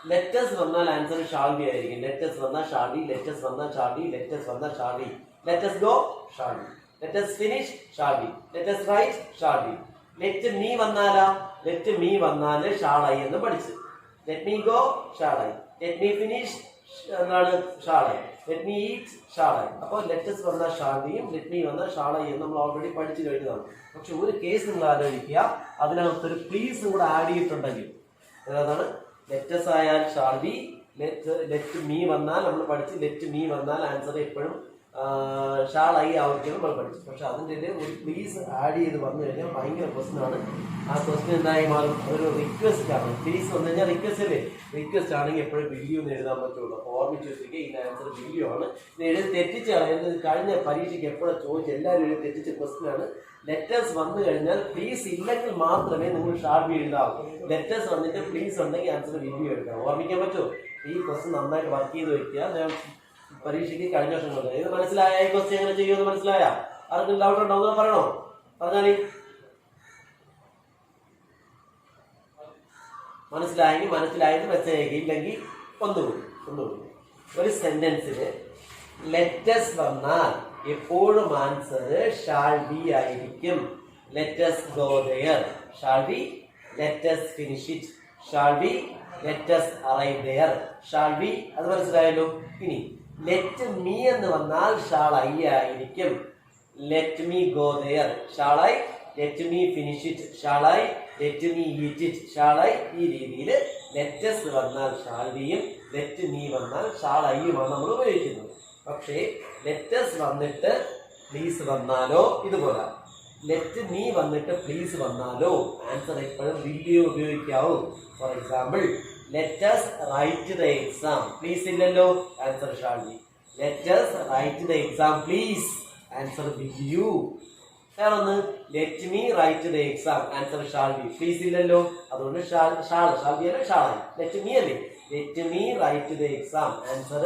ലെറ്റേഴ്സ് വന്നാൽ ആൻസർ ഷാൾ ബി ആയിരിക്കും. ലെറ്റേഴ്സ് വന്നാൽ ഷാൾ ബി, ലെറ്റേഴ്സ് വന്നാൽ ഷാൾ ബി, ലെറ്റേഴ്സ് വന്നാൽ shall be, let's go shall be, let's finish shall be, let's write shall be. Let me വന്നാലാ? ലെറ്റ് മീ വന്നാല് ഷാളായി എന്ന് പഠിച്ചു. Let me go shall I, let me finish എന്താണ് shall I, let me eat shall I. അപ്പോൾ let us വന്നാൽ ഷാൾബിയും let me വന്നാൽ ഷാളായി എന്ന് നമ്മൾ ഓൾറെഡി പഠിച്ചു കഴിഞ്ഞതാണ്. പക്ഷെ ഒരു കേസ് നിങ്ങൾ ആലോചിക്കുക, അതിനകത്തൊരു പ്ലീസ് കൂടെ ആഡ് ചെയ്തിട്ടുണ്ടെങ്കിൽ ഏതാണ്? ലെറ്റസ് ആയാൽ ഷാൾബി, ലെറ്റ് മീ വന്നാൽ നമ്മൾ പഠിച്ച് ലെറ്റ് മീ വന്നാൽ ആൻസർ എപ്പോഴും ഷാളായി ആവർത്തിക്കണം നമ്മൾ പഠിച്ചു. പക്ഷെ അതിൻ്റെ ഒരു പ്ലീസ് ആഡ് ചെയ്ത് വന്നു കഴിഞ്ഞാൽ ഭയങ്കര പ്രശ്നമാണ്. ആ ക്വസ്റ്റ്യൻ എന്തായി മാറും? ഒരു റിക്വസ്റ്റ് ആണ്. പ്ലീസ് വന്നു കഴിഞ്ഞാൽ റിക്വസ്റ്റ് അല്ലേ? റിക്വസ്റ്റ് ആണെങ്കിൽ എപ്പോഴും വില്യൂ എന്ന് എഴുതാൻ പറ്റുള്ളൂ. അപ്പോൾ ഓർമ്മിച്ച് വെച്ചിരിക്കുക, ഇതിന്റെ ആൻസർ വില്യൂ ആണ്. ഇത് എഴുതി തെറ്റിച്ച് കളയുന്നത് കഴിഞ്ഞ പരീക്ഷയ്ക്ക് എപ്പോഴും ചോദിച്ച് എല്ലാവരും എഴുതി തെറ്റിച്ച ക്വസ്റ്റ്യൻ ആണ്. ലെറ്റേഴ്സ് വന്നു കഴിഞ്ഞാൽ പ്ലീസ് ഇല്ലെങ്കിൽ മാത്രമേ നിങ്ങൾ ഷാർബി എഴുതാവൂ. ലെറ്റേഴ്സ് വന്നിട്ട് പ്ലീസ് ഉണ്ടെങ്കിൽ ആൻസർ വില്യൂ എഴുതാം. ഓർമ്മിക്കാൻ പറ്റുമോ? ഈ ക്വസ്റ്റ്യൻ നന്നായിട്ട് വർക്ക് ചെയ്ത് വെക്കുക. ഞാൻ പരീക്ഷയ്ക്ക് കഴിഞ്ഞ വർഷം കൊണ്ട് ഇത് മനസ്സിലായ ഈ ക്വസ്റ്റ്യൻ എങ്ങനെ ചെയ്യുമെന്ന് മനസ്സിലായ? ആർക്കും ഡൗട്ട് ഉണ്ടോ? എന്ന് പറയണോ? പറഞ്ഞാലേ മനസ്സിലായെന്ന് മെസ്സേജ് അയക്കുക. ഇല്ലെങ്കിൽ ഒന്നുകൂടി ഒരു സെന്റൻസില് ലെറ്റസ് വന്നാൽ എപ്പോഴും ആൻസർ ഷാൾ ബി ആയിരിക്കും. Let's go there shall be, let's finish it shall be, let's arrive there shall be. അത് മനസ്സിലായല്ലോ. ഇനി ലെറ്റ് മീ എന്ന് വന്നാൽ ഷാൾ ഐ ആയിരിക്കും. Let me go there shall I, let me finish it shall I, let me eat it shall I. ഈ രീതിയിൽ let's വന്നാൽ shall ബിയും ലെറ്റ് മീ വന്നാൽ ഷാൾ ഐയുമാണ് നമ്മൾ ഉപയോഗിക്കുന്നത്. പക്ഷേ ലെറ്റസ് വന്നിട്ട് പ്ലീസ് വന്നാലോ ഇതുപോലെ, ലെറ്റ് മീ വന്നിട്ട് പ്ലീസ് വന്നാലോ ആൻസർ എപ്പോഴും വില്യൂ ഉപയോഗിക്കാവൂ. For example let us write the exam, please ഇല്ലല്ലോ, answer shall be. Let us write the exam please, answer will you. വേറൊന്ന് let me write the exam, answer shall be. Please ഇല്ലല്ലോ, അതുകൊണ്ട് shall be അല്ലേ shall I. Let me അല്ലേ, let me write the exam, answer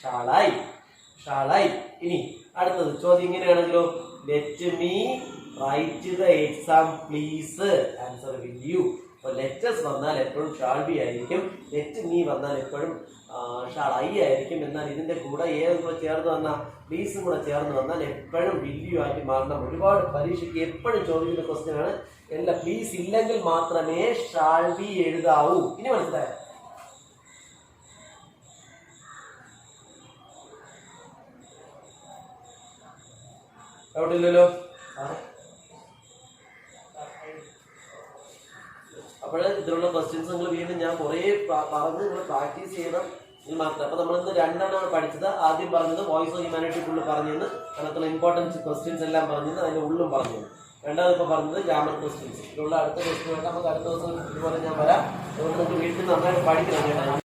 shall I. ഇനി അടുത്തത് ചോദ്യം ഇങ്ങനെയാണെങ്കിലോ, let me write the exam please, answer will you. അപ്പൊ ലെറ്റസ് വന്നാൽ എപ്പോഴും ഷാൾ ബി ആയിരിക്കും, ലെറ്റ് മീ വന്നാൽ എപ്പോഴും ഷാൾ ഐ ആയിരിക്കും. എന്നാൽ ഇതിന്റെ കൂടെ ഏതും കൂടെ ചേർന്ന് വന്നാൽ, പ്ലീസും കൂടെ ചേർന്ന് വന്നാൽ എപ്പോഴും വില്യൂ ആക്കി മാറണം. ഒരുപാട് പരീക്ഷയ്ക്ക് എപ്പോഴും ചോദിക്കുന്ന ക്വസ്റ്റ്യൻ ആണ്. എല്ലാ പ്ലീസ് ഇല്ലെങ്കിൽ മാത്രമേ ഷാൾ ബി എഴുതാവൂ. ഇനി മനസ്സിലായോ? എവിടെയില്ലല്ലോ. അപ്പോൾ ഇതിലുള്ള ക്വസ്റ്റ്യൻസ് നിങ്ങൾ വീണ്ടും ഞാൻ കുറേ പറഞ്ഞ് നിങ്ങൾ പ്രാക്ടീസ് ചെയ്യണം ഇത് മാത്രം. അപ്പൊ നമ്മളിന്ന് രണ്ടെണ്ണമാണ് പഠിച്ചത്. ആദ്യം പറഞ്ഞത് വോയിസ് ഓഫ് ഹ്യൂമാനിറ്റി ഫുള്ള് പറഞ്ഞെന്ന്, അതിനകത്തുള്ള ഇമ്പോർട്ടൻസ് ക്വസ്റ്റ്യൻസ് എല്ലാം പറഞ്ഞത്, അതിന്റെ ഉള്ളും പറഞ്ഞു. രണ്ടാമത് ഇപ്പൊ പറഞ്ഞത് ഗ്രാമർ ക്വസ്റ്റ്യൻസ്. ഇതിലുള്ള അടുത്ത ക്വസ്റ്റ്യൻ നമുക്ക് അടുത്ത ദിവസം ഇതുപോലെ ഞാൻ വരാം. അതുകൊണ്ട് നിങ്ങൾക്ക് വീട്ടിൽ നന്നായിട്ട് പഠിക്കണം.